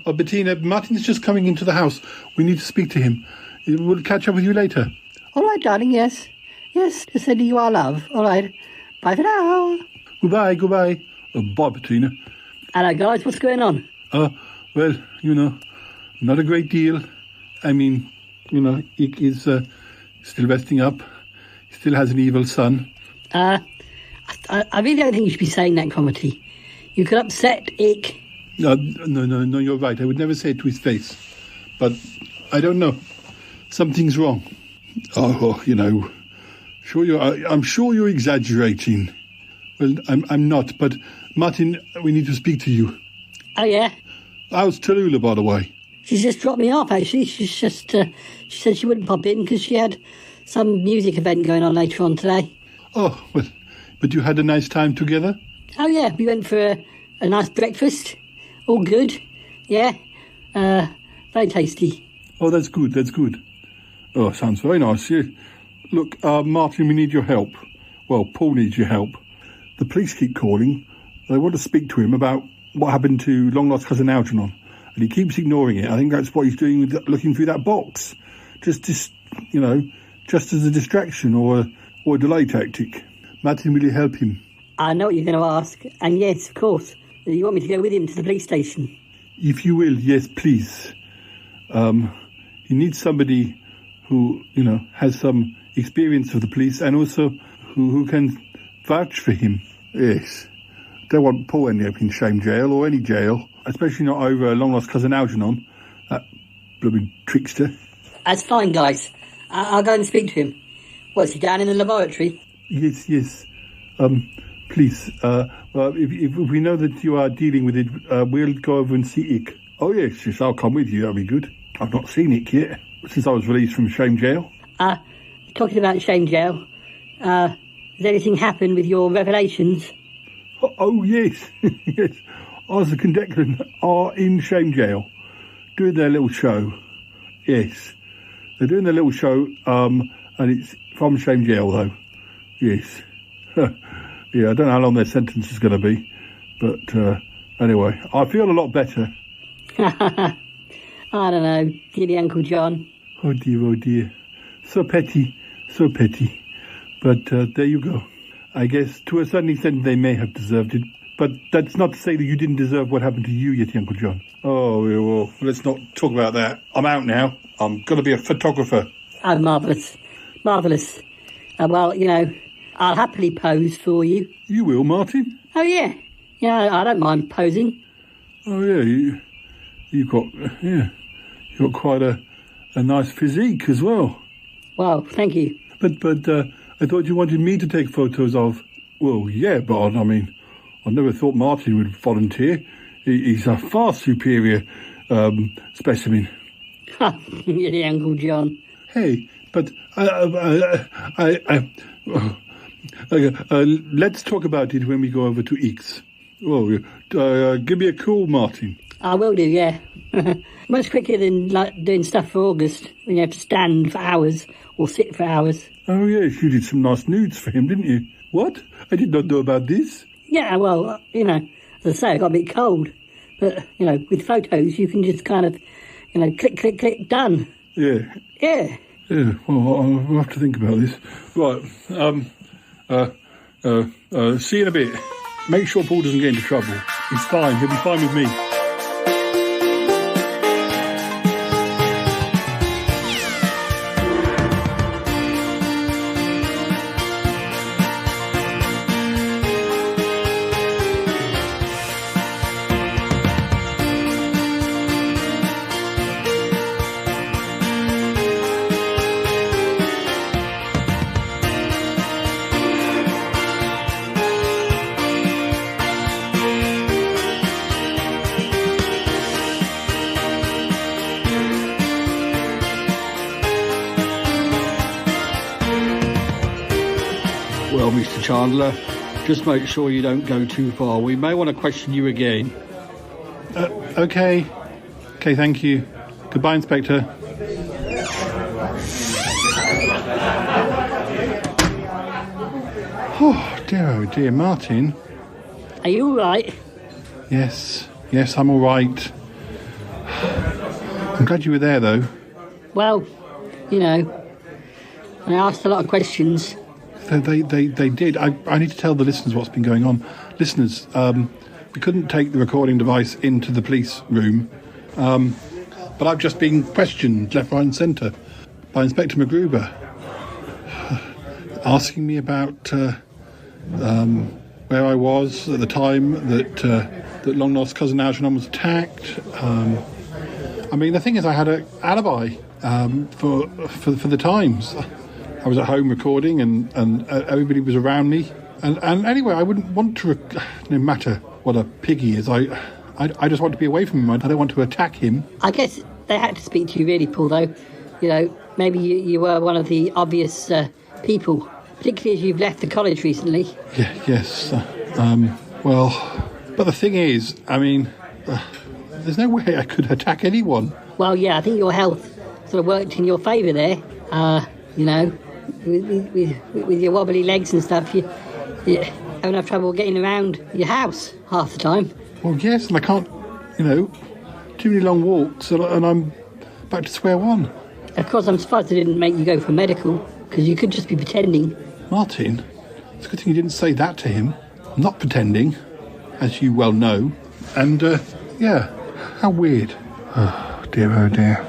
Bettina, Martin's just coming into the house. We need to speak to him. We'll catch up with you later. All right, darling, yes. Yes, just sending you our love. All right. Bye for now. Goodbye. Bye, Bettina. Hello, guys. What's going on? Well, not a great deal. I mean, Ick is still resting up. He still has an evil son. I really don't think you should be saying that, Comedy. You could upset Ick. No, you're right. I would never say it to his face. But I don't know. Something's wrong. I'm sure you're exaggerating. Well, I'm not, but Martin, we need to speak to you. Oh, yeah? How's Tallulah, by the way? She's just dropped me off, actually. She's just, she said she wouldn't pop in because she had some music event going on later on today. Oh, well, but you had a nice time together? Oh, yeah, we went for a nice breakfast. All good. Yeah. Very tasty. Oh, that's good, that's good. Oh, sounds very nice, yeah. Look, Martin, we need your help. Well, Paul needs your help. The police keep calling. They want to speak to him about what happened to long-lost cousin Algernon. And he keeps ignoring it. I think that's what he's doing with looking through that box. Just as a distraction or a delay tactic. Martin, will you help him? I know what you're going to ask. And yes, of course. You want me to go with him to the police station? If you will, yes, please. He needs somebody who, has some experience of the police and also who can vouch for him. Yes. Don't want Paul ending up in shame jail or any jail, especially not over a long-lost cousin Algernon, that blooming trickster. That's fine, guys. I'll go and speak to him. What's he down in the laboratory? Yes. Please, if we know that you are dealing with it, we'll go over and see Ick. Oh, yes, I'll come with you, that'll be good. I've not seen Ick yet, since I was released from shame jail. Talking about shame jail, has anything happened with your revelations? Oh, yes. Yes. Isaac and Declan are in shame jail, doing their little show. Yes. They're doing their little show, and it's from shame jail, though. Yes. Yeah, I don't know how long their sentence is going to be, but anyway, I feel a lot better. I don't know, dear Uncle John. Oh dear. So petty. But there you go. I guess to a certain extent they may have deserved it, but that's not to say that you didn't deserve what happened to you yet, Uncle John. Oh, well, let's not talk about that. I'm out now. I'm going to be a photographer. Oh, marvellous. Well, I'll happily pose for you. You will, Martin? Oh, yeah. Yeah, I don't mind posing. Oh, yeah, you've got quite a nice physique as well. Well, thank you. But I thought you wanted me to take photos of... Well, yeah, but I mean, I never thought Martin would volunteer. He's a far superior specimen. Yeah, Uncle John. Hey, but let's talk about it when we go over to Ix. Oh, give me a call, Martin. I will do, yeah. Much quicker than doing stuff for August when you have to stand for hours or sit for hours. Oh, yes, you did some nice nudes for him, didn't you? What? I did not know about this. Yeah, well, as I say, I got a bit cold. But, with photos, you can just kind of, click, done. Yeah. Yeah. Yeah, well, I'll have to think about this. Right, see you in a bit. Make sure Paul doesn't get into trouble. It's fine, he'll be fine with me. Well, Mr. Chandler, just make sure you don't go too far. We may want to question you again. Okay, thank you. Goodbye, Inspector. Oh, dear, Martin. Are you all right? Yes, I'm all right. I'm glad you were there, though. Well, I asked a lot of questions. They did. I need to tell the listeners what's been going on. Listeners, we couldn't take the recording device into the police room, but I've just been questioned left, right and centre by Inspector MacGruber, asking me about where I was at the time that long-lost cousin Algernon was attacked. The thing is, I had an alibi for the Times. I was at home recording and everybody was around me. And anyway, I wouldn't want to, no matter what a pig he is, I just want to be away from him. I don't want to attack him. I guess they had to speak to you really, Paul, though. Maybe you were one of the obvious people, particularly as you've left the college recently. Yes. Well, but the thing is, I mean, there's no way I could attack anyone. Well, yeah, I think your health sort of worked in your favour there. You know, with your wobbly legs and stuff, you have enough trouble getting around your house half the time. Well, yes, and I can't, you know, too many long walks, and I'm back to square one. Of course, I'm surprised they didn't make you go for medical, because you could just be pretending. Martin, it's a good thing you didn't say that to him. I'm not pretending, as you well know. And, yeah, how weird. Oh, dear.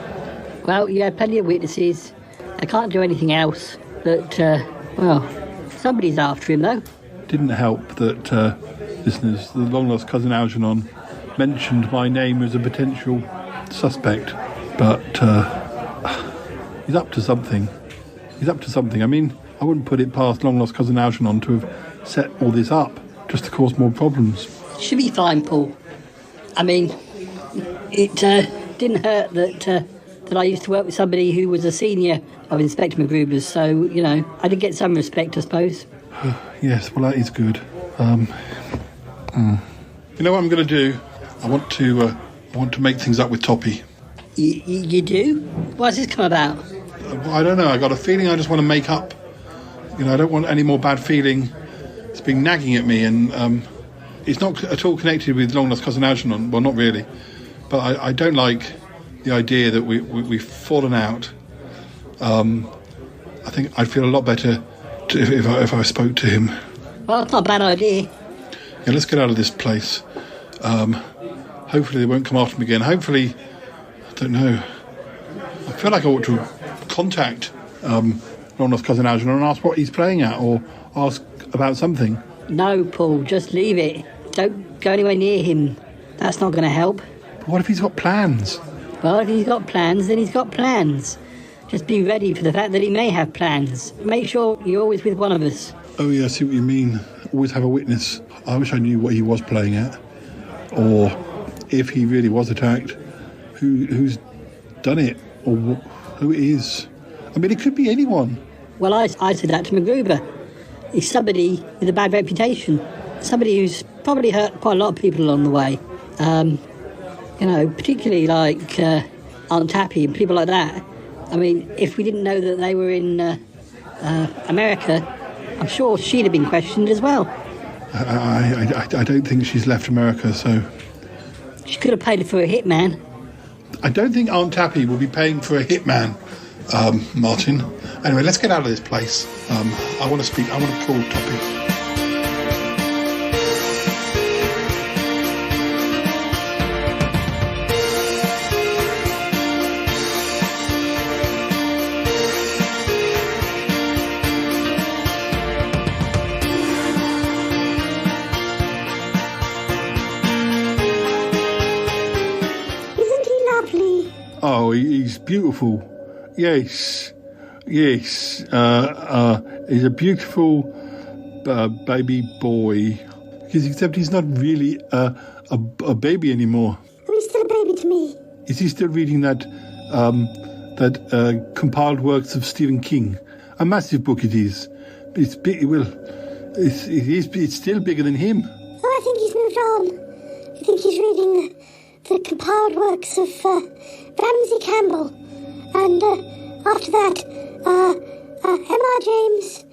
Well, you had plenty of witnesses. I can't do anything else. But, well, somebody's after him, though. Didn't help that, listeners, the long-lost cousin Algernon mentioned my name as a potential suspect. But, he's up to something. I mean, I wouldn't put it past long-lost cousin Algernon to have set all this up just to cause more problems. Should be fine, Paul. I mean, it didn't hurt that I used to work with somebody who was a senior of Inspector MacGruber's, so, you know, I did get some respect, I suppose. Yes, well, that is good. You know what I'm going to do? I want to make things up with Toppy. You do? Why's this come about? I don't know. I got a feeling I just want to make up. You know, I don't want any more bad feeling. It's been nagging at me, and it's not at all connected with long-lost cousin Algernon. Well, not really. But I don't like the idea that we've fallen out. I think I'd feel a lot better if I spoke to him. Well, it's not a bad idea. Yeah, let's get out of this place. Hopefully they won't come after me again. Hopefully, I don't know. I feel like I ought to contact long-lost cousin Algernon and ask what he's playing at, or ask about something. No, Paul, just leave it. Don't go anywhere near him. That's not going to help. But what if he's got plans? Well, if he's got plans, then he's got plans. Just be ready for the fact that he may have plans. Make sure you're always with one of us. Oh, yeah, I see what you mean. Always have a witness. I wish I knew what he was playing at. Or if he really was attacked, who's done it, or who it is. I mean, it could be anyone. Well, I said that to MacGruber. He's somebody with a bad reputation. Somebody who's probably hurt quite a lot of people along the way. You know, particularly like Aunt Tappy and people like that. I mean, if we didn't know that they were in America, I'm sure she'd have been questioned as well. I don't think she's left America, so... She could have paid for a hitman. I don't think Aunt Tappy will be paying for a hitman, Martin. Anyway, let's get out of this place. I want to call Toppy. Oh, he's beautiful. Yes. He's a beautiful baby boy. Except he's not really a baby anymore. Oh, he's still a baby to me. Is he still reading that compiled works of Stephen King? A massive book it is. It's big. Well, it's still bigger than him. Oh, I think he's moved on. I think he's reading the compiled works of Ramsey Campbell, and after that, M.R. James,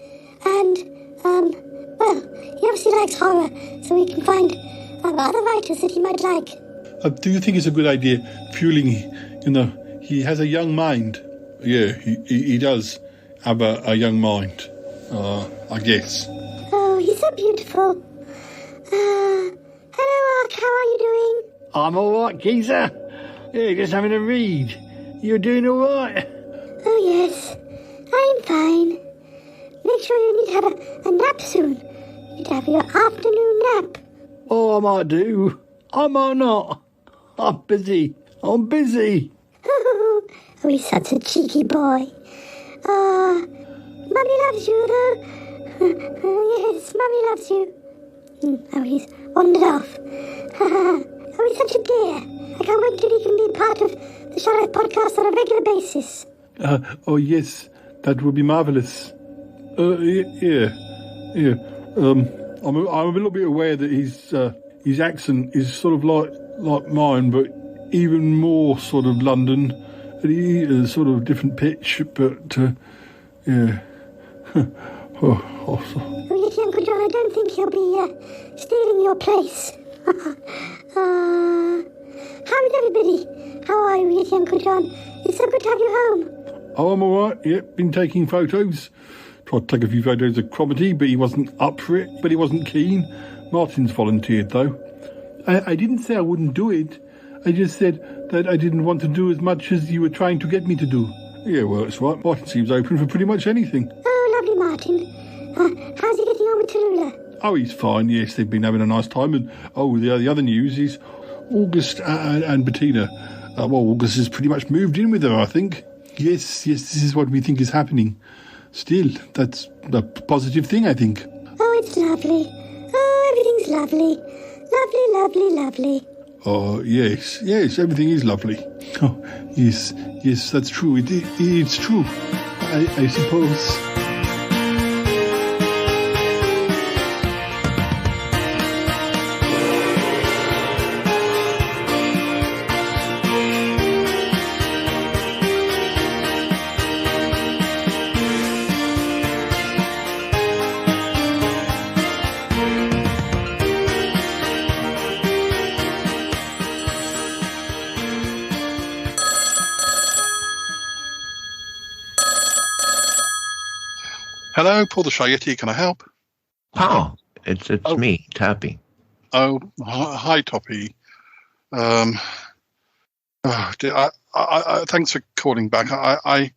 and well, he obviously likes horror, so we can find other writers that he might like. Do you think it's a good idea fueling? You know, he has a young mind. Yeah, he does have a young mind. I guess. Oh, he's so beautiful. Hello, Ark. How are you doing? I'm all right, geezer. Yeah, just having a read. You're doing all right? Oh, yes. I'm fine. Make sure you need to have a nap soon. You need to have your afternoon nap. Oh, I might do. I might not. I'm busy. Oh, he's such a cheeky boy. Mummy loves you, though. Yes, Mummy loves you. Oh, he's wandered off. Oh, he's such a dear. I can't wait till he can be part of the Charlotte podcast on a regular basis. Oh, yes. That would be marvellous. Yeah. I'm a little bit aware that his accent is sort of like mine, but even more sort of London. And he is a sort of different pitch, but yeah. Really, Uncle John, I don't think he'll be stealing your place. How is everybody? How are you, really, Uncle John? It's so good to have you home. Oh, I'm all right. Yep, been taking photos. Tried to take a few photos of Cromitty, but he wasn't up for it. But he wasn't keen. Martin's volunteered, though. I didn't say I wouldn't do it. I just said that I didn't want to do as much as you were trying to get me to do. Yeah, well, that's right. Martin seems open for pretty much anything. Oh, lovely, Martin. How's he getting on with Tallulah? Oh, he's fine. Yes, they've been having a nice time. And, the other news is August and Bettina. August has pretty much moved in with her, I think. Yes, this is what we think is happening. Still, that's a positive thing, I think. Oh, it's lovely. Oh, everything's lovely. Lovely, lovely, lovely. Oh, yes, everything is lovely. Oh, yes, that's true. It's true, I suppose. Hello, Paul the Shy Yeti. Can I help? Oh, it's me, Toppy. Oh, hi, Toppy. Thanks for calling back. I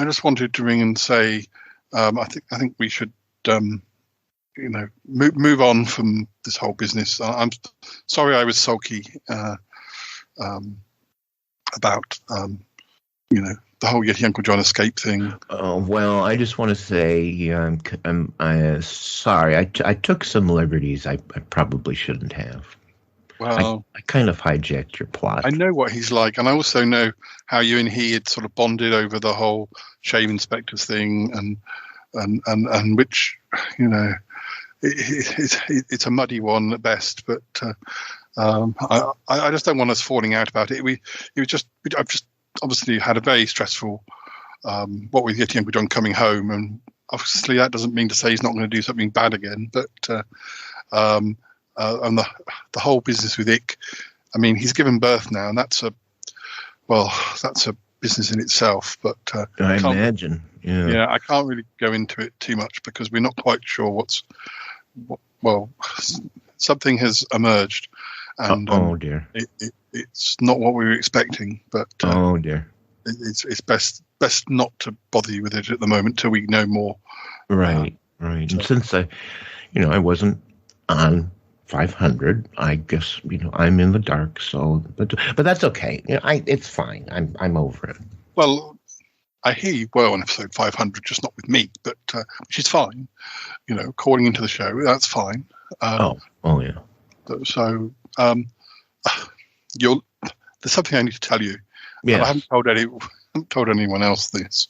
just wanted to ring and say, I think we should, move on from this whole business. I'm sorry I was sulky about, the whole Yeti Uncle John escape thing. Well, I just want to say I'm sorry. I took some liberties I probably shouldn't have. Well, I kind of hijacked your plot. I know what he's like, and I also know how you and he had sort of bonded over the whole shave inspectors thing, and which, it's a muddy one at best. But I just don't want us falling out about it. I've just obviously had a very stressful what with Yeti Uncle John coming home, and obviously that doesn't mean to say he's not going to do something bad again, but and the whole business with Ick, I mean, he's given birth now, and that's a business in itself, but I imagine I can't really go into it too much because we're not quite sure something has emerged, and oh dear, it's not what we were expecting, but oh dear, it's best not to bother you with it at the moment till we know more. Right. And since I wasn't on 500, I guess I'm in the dark. So, but that's okay. It's fine. I'm over it. Well, I hear you were on episode 500, just not with me, but which is fine. Calling into the show, that's fine. Oh yeah. So, there's something I need to tell you. Yeah. I haven't told anyone else this.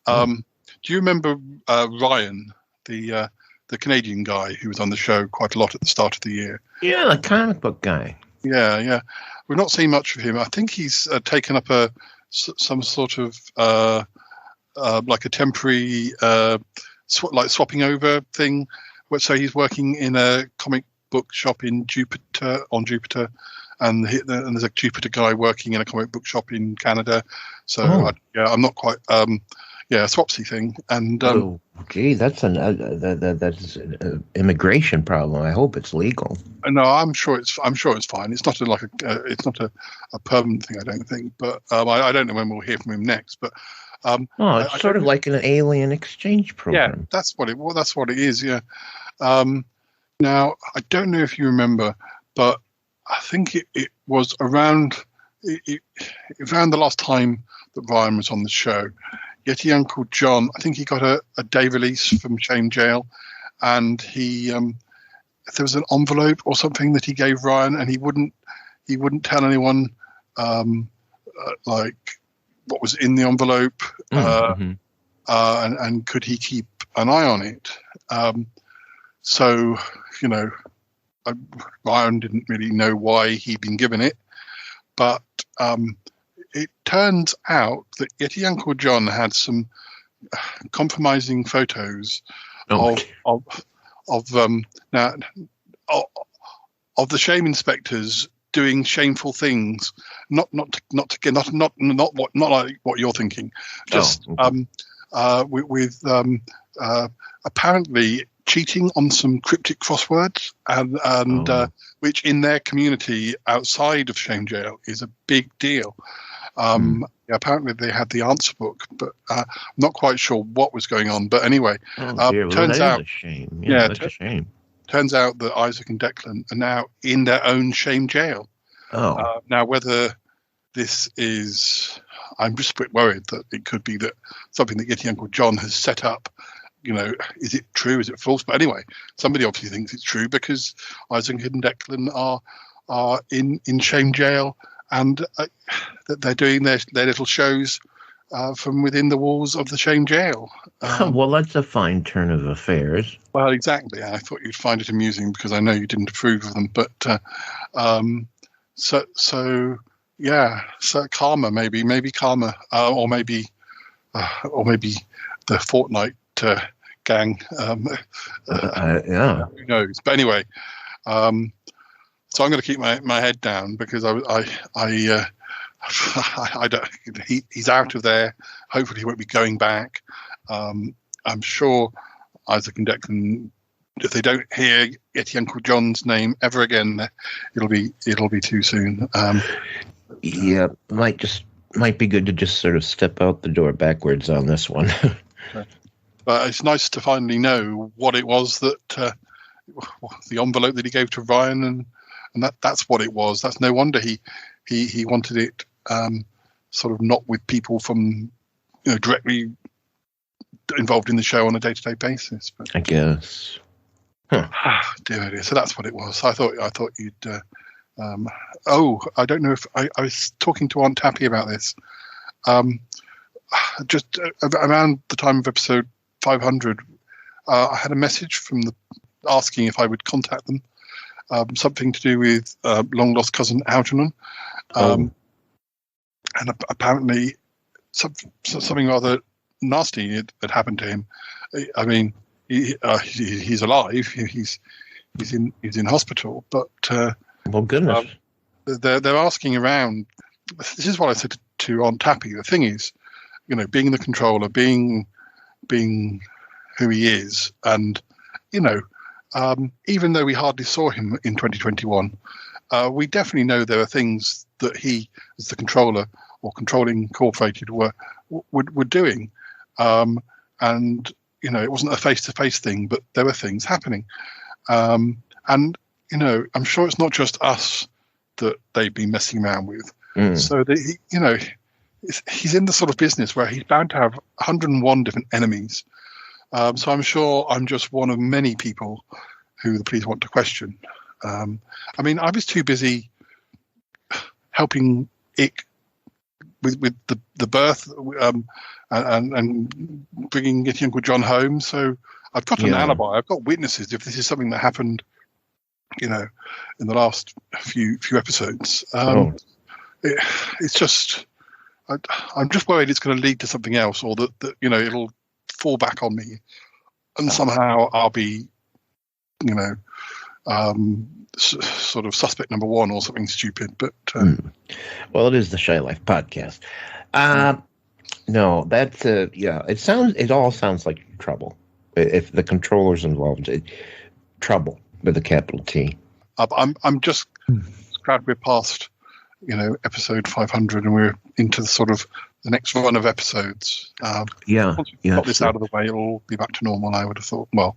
Do you remember Ryan, the Canadian guy who was on the show quite a lot at the start of the year? Yeah, the comic book guy. Yeah. We've not seen much of him. I think he's taken up some sort of like a temporary swapping over thing. So he's working in a comic book shop on Jupiter, and there's a Jupiter guy working in a comic book shop in Canada. So I'm not quite a swapsy thing. And that's an immigration problem. I hope it's legal. No, I'm sure it's fine. It's not it's not a permanent thing, I don't think. But I don't know when we'll hear from him next. But it's sort of like an alien exchange program. Yeah, that's what it is. Yeah. Now I don't know if you remember, but I think it was around the last time that Ryan was on the show. Yeti Uncle John, I think he got a day release from Shame Jail, and he there was an envelope or something that he gave Ryan, and he wouldn't tell anyone like what was in the envelope, and could he keep an eye on it? So, you know, Ryan didn't really know why he'd been given it, but it turns out that Yeti Uncle John had some compromising photos of the shame inspectors doing shameful things, not like what you're thinking, just with apparently cheating on some cryptic crosswords, and which in their community outside of Shame Jail is a big deal. Apparently they had the answer book, but I'm not quite sure what was going on. But anyway, turns out, that's a shame. Yeah, that's a shame. Turns out that Isaac and Declan are now in their own Shame Jail. Now, whether this is, I'm just a bit worried that it could be that something that Yeti Uncle John has set up. You know, is it true? Is it false? But anyway, somebody obviously thinks it's true because Isaac and Declan are in Shame Jail, and that they're doing their little shows from within the walls of the Shame Jail. Well, that's a fine turn of affairs. Well, exactly. I thought you'd find it amusing because I know you didn't approve of them. But so karma, maybe karma, or maybe the Fortnite gang. Who knows? But anyway, so I'm going to keep my head down because I don't. He's out of there. Hopefully, he won't be going back. I'm sure Isaac and Declan, if they don't hear Yeti Uncle John's name ever again, it'll be too soon. Yeah, might be good to just sort of step out the door backwards on this one. But it's nice to finally know what it was that the envelope that he gave to Ryan, and that's what it was. That's no wonder he wanted it sort of not with people from directly involved in the show on a day-to-day basis. But, I guess. Dear. So that's what it was. I thought you'd. I don't know if I was talking to Aunt Tappy about this. Just around the time of episode 500, I had a message from asking if I would contact them. Something to do with long lost cousin Algernon, and apparently something rather nasty had happened to him. I mean, he's alive. He's in hospital, but well, goodness, they're asking around. This is what I said to Aunt Tappy. The thing is, being the controller, being who he is, and even though we hardly saw him in 2021, we definitely know there are things that he, as the controller or Controlling Incorporated, were doing, and it wasn't a face-to-face thing, but there were things happening, and I'm sure it's not just us that they've been messing around with. So that he's in the sort of business where he's bound to have 101 different enemies. So I'm sure I'm just one of many people who the police want to question. I mean, I was too busy helping Ick with the birth and bringing Yeti Uncle John home. So I've got an alibi. I've got witnesses if this is something that happened, in the last few episodes. It's just, I'm just worried it's going to lead to something else, or that it'll fall back on me, and somehow I'll be, sort of suspect number one or something stupid. But well, it is the Shy Life podcast. No, that's it all sounds like trouble. If the controller's involved, trouble with a capital T. I'm just glad we're past, episode 500, and we're into the sort of the next run of episodes. Once we've got this out of the way, it'll be back to normal. I would have thought, well,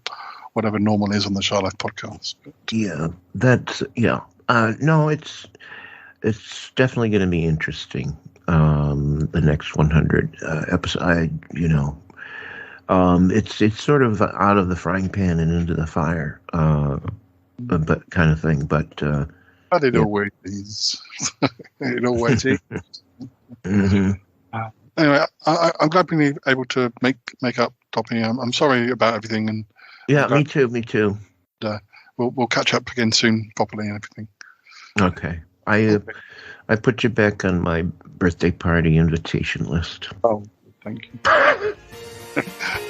whatever normal is on the Shy Life podcast. But, no, it's definitely going to be interesting. The next 100 episode, it's sort of out of the frying pan and into the fire, but kind of thing. But it always is. It always is. Mm-hmm. Anyway, I'm glad being able to make up, Toppy. I'm sorry about everything. And me too. we'll catch up again soon, properly and everything. Okay. I put you back on my birthday party invitation list. Oh, thank you.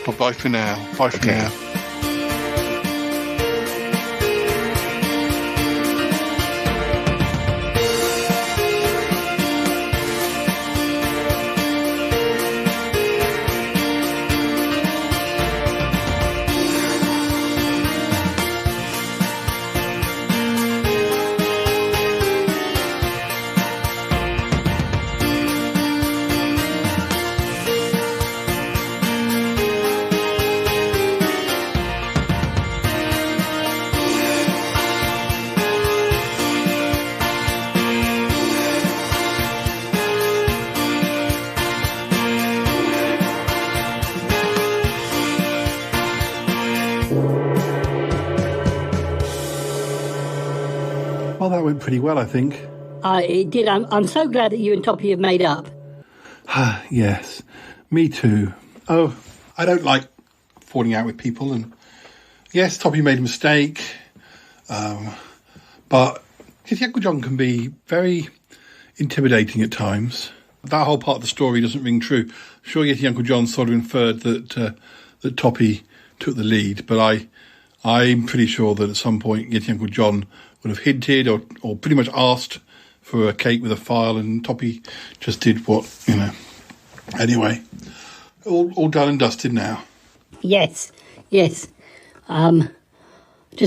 Well, bye for now. Bye for now. Well, that went pretty well, I think. It did. I'm so glad that you and Toppy have made up. Yes, me too. Oh, I don't like falling out with people. And yes, Toppy made a mistake. But Kitty Uncle John can be very intimidating at times. That whole part of the story doesn't ring true. Sure, Yeti Uncle John sort of inferred that Toppy took the lead, but I'm pretty sure that at some point Yeti Uncle John would have hinted or pretty much asked for a cake with a file, and Toppy just did what, you know. Anyway, all done and dusted now. Yes. Just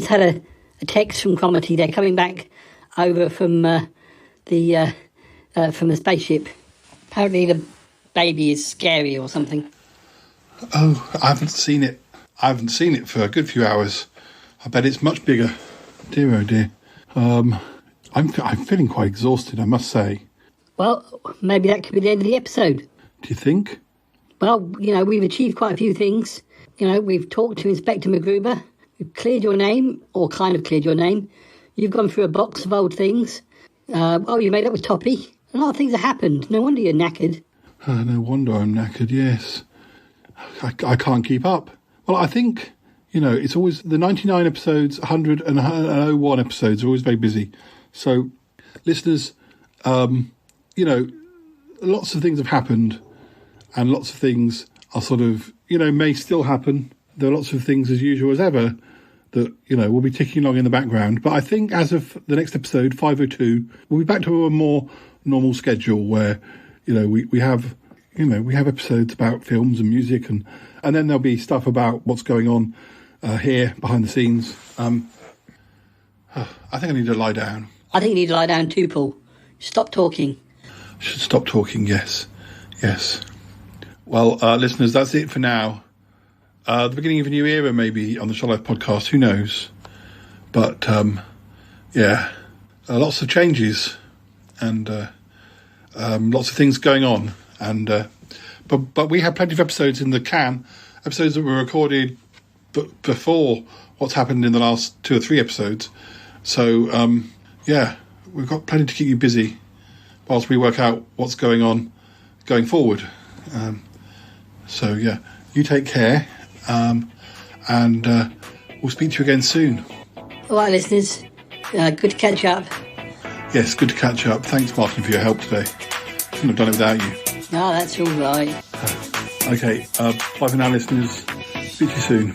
had a text from Cromarty. They're coming back over from the spaceship. Apparently the baby is scary or something. Oh, I haven't seen it. I haven't seen it for a good few hours. I bet it's much bigger. Dear, oh dear. I'm feeling quite exhausted, I must say. Well, maybe that could be the end of the episode. Do you think? Well, you know, we've achieved quite a few things. You know, we've talked to Inspector MacGruber. We've cleared your name, or kind of cleared your name. You've gone through a box of old things. You made up with Toppy. A lot of things have happened. No wonder you're knackered. No wonder I'm knackered, yes. I can't keep up. Well, I think, you know, it's always the 99 episodes, 100 and 101 episodes are always very busy. So, listeners, you know, lots of things have happened and lots of things are sort of, you know, may still happen. There are lots of things as usual as ever that, you know, will be ticking along in the background. But I think as of the next episode, 502, we'll be back to a more normal schedule where, you know, we have episodes about films and music and then there'll be stuff about what's going on here behind the scenes. I think I need to lie down. I think you need to lie down too, Paul. Stop talking. Should stop talking, yes. Well, listeners, that's it for now. The beginning of a new era, maybe, on the Show Life podcast, who knows? But, lots of changes and lots of things going on. And but we have plenty of episodes in the can, episodes that were recorded before what's happened in the last 2 or 3 episodes. So, we've got plenty to keep you busy whilst we work out what's going on going forward. You take care, and we'll speak to you again soon. All right, listeners, good to catch up. Yes, good to catch up. Thanks, Martin, for your help today. Couldn't have done it without you. No, that's all right. Okay, bye for now, listeners. Speak to you soon.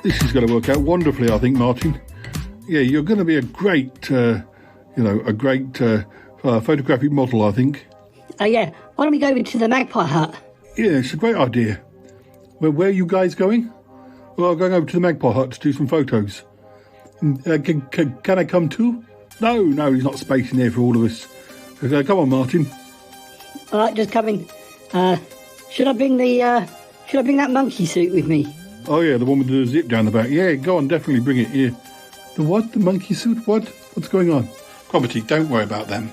This is going to work out wonderfully, I think, Martin. Yeah, you're going to be a great, photographic model, I think. Why don't we go into the Magpie Hut? Yeah, it's a great idea. Where are you guys going? Well, I'm going over to the Magpie Hut to do some photos. Can I come too? No, he's not spacing there for all of us. Come on, Martin. All right, just coming. Should I bring that monkey suit with me? Oh yeah, the one with the zip down the back. Yeah, go on, definitely bring it here. The what? The monkey suit? What? What's going on? Cromitty, don't worry about them.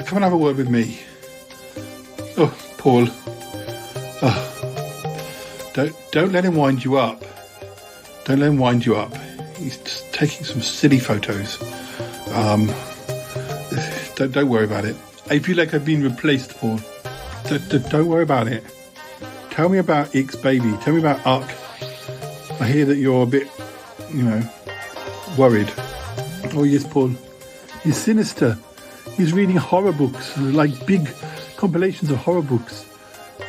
Come and have a word with me. Oh, Paul. Don't let him wind you up. Don't let him wind you up. He's just taking some silly photos. Don't worry about it. I feel like I've been replaced, Paul. Don't worry about it. Tell me about Ix baby. Tell me about Uck. I hear that you're a bit, worried. Oh yes, Paul. He's sinister. He's reading horror books, like big compilations of horror books,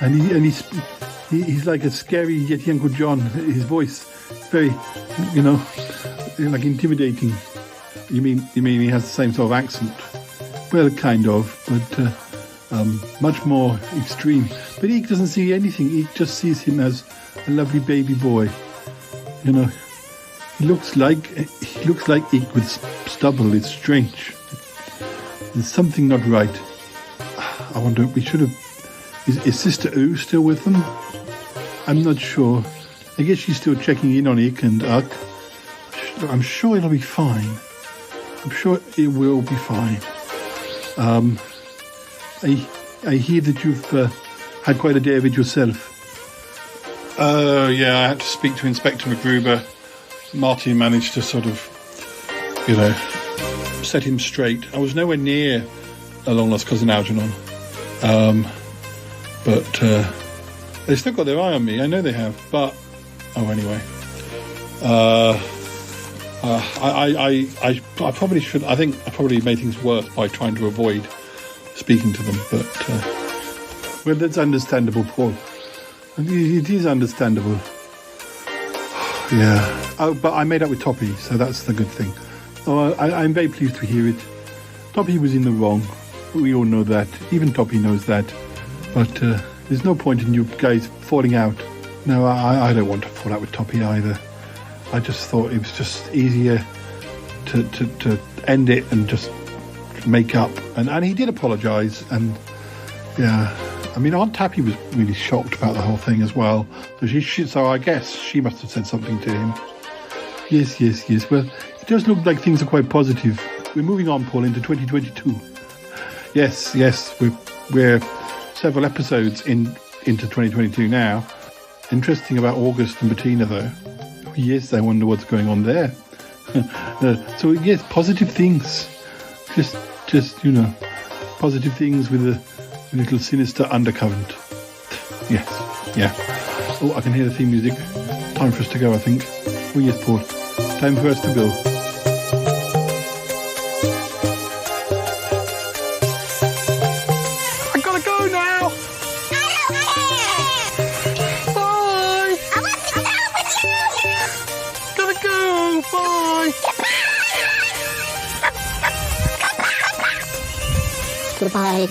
and he's like a scary Yeti Uncle John. His voice is very, like intimidating. You mean he has the same sort of accent? Well, kind of, but much more extreme. But Eek doesn't see anything. Eek just sees him as a lovely baby boy. He looks like Eek with stubble. It's strange. There's something not right. I wonder, we should have... Is Sister Oo still with them? I'm not sure. I guess she's still checking in on Eek and Uck. I'm sure it'll be fine. I'm sure it will be fine. I hear that you've had quite a day of it yourself. Oh, yeah, I had to speak to Inspector MacGruber. Martin managed to sort of, set him straight. I was nowhere near a long-lost cousin Algernon. But they've still got their eye on me. I know they have. But, anyway. I probably should... I think I probably made things worse by trying to avoid speaking to them. But, well, that's understandable, Paul. It is understandable. Yeah. Oh, but I made up with Toppy, so that's the good thing. Oh, I'm very pleased to hear it. Toppy was in the wrong. We all know that. Even Toppy knows that. But there's no point in you guys falling out. No, I don't want to fall out with Toppy either. I just thought it was just easier to end it and just make up. And he did apologise. And, yeah... I mean, Aunt Tappy was really shocked about the whole thing as well. So I guess she must have said something to him. Yes. Well, it does look like things are quite positive. We're moving on, Paul, into 2022. Yes. We're several episodes into 2022 now. Interesting about August and Bettina, though. Yes, I wonder what's going on there. So, yes, positive things. Just positive things with a little sinister undercurrent. Yes, yeah. Oh, I can hear the theme music. Time for us to go, I think. Oh, yes, Paul. Time for us to go. I gotta go now! Bye! I want to go with you! Gotta go! Bye! Goodbye.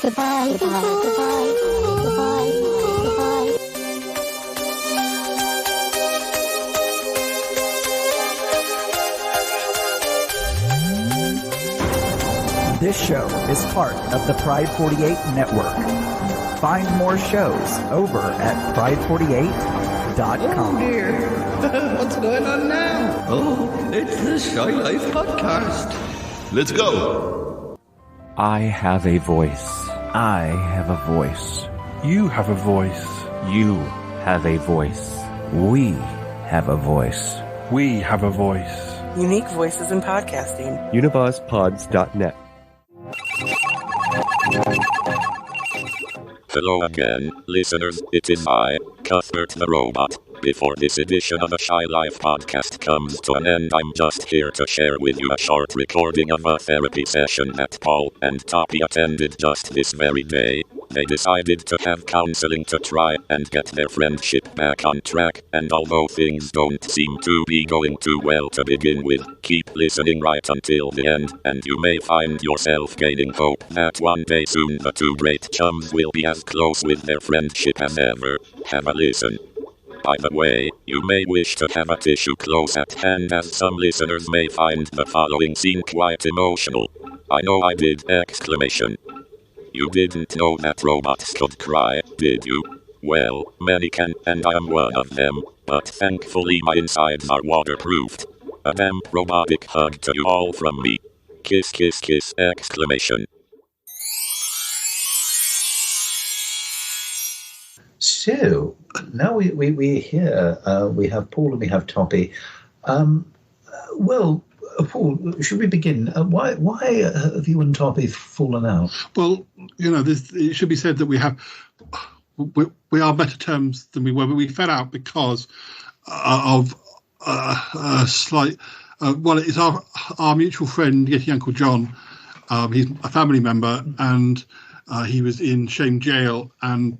This show is part of the Pride 48 network. Find more shows over at pride48.com. Oh dear. What's going on now? Oh, it's the Shy Life podcast. Let's go. I have a voice. I have a voice. You have a voice. You have a voice. We have a voice. We have a voice. Unique voices in podcasting. UnibuzPods.net. Hello again, listeners. It is I, Cuthbert the Robot. Before this edition of the Shy Life podcast comes to an end, I'm just here to share with you a short recording of a therapy session that Paul and Toppy attended just this very day. They decided to have counseling to try and get their friendship back on track, and although things don't seem to be going too well to begin with, keep listening right until the end, and you may find yourself gaining hope that one day soon the two great chums will be as close with their friendship as ever. Have a listen. By the way, you may wish to have a tissue close at hand, as some listeners may find the following scene quite emotional. I know I did! Exclamation. You didn't know that robots could cry, did you? Well, many can, and I am one of them, but thankfully my insides are waterproofed. A damp robotic hug to you all from me. Kiss kiss kiss! Exclamation. So, now we're here. We have Paul and we have Toppy. Well, Paul, should we begin? Why have you and Toppy fallen out? Well, it should be said that we are better terms than we were, but we fell out because of a slight. It's our mutual friend, Yeti Uncle John. He's a family member, and he was in Shame Jail, and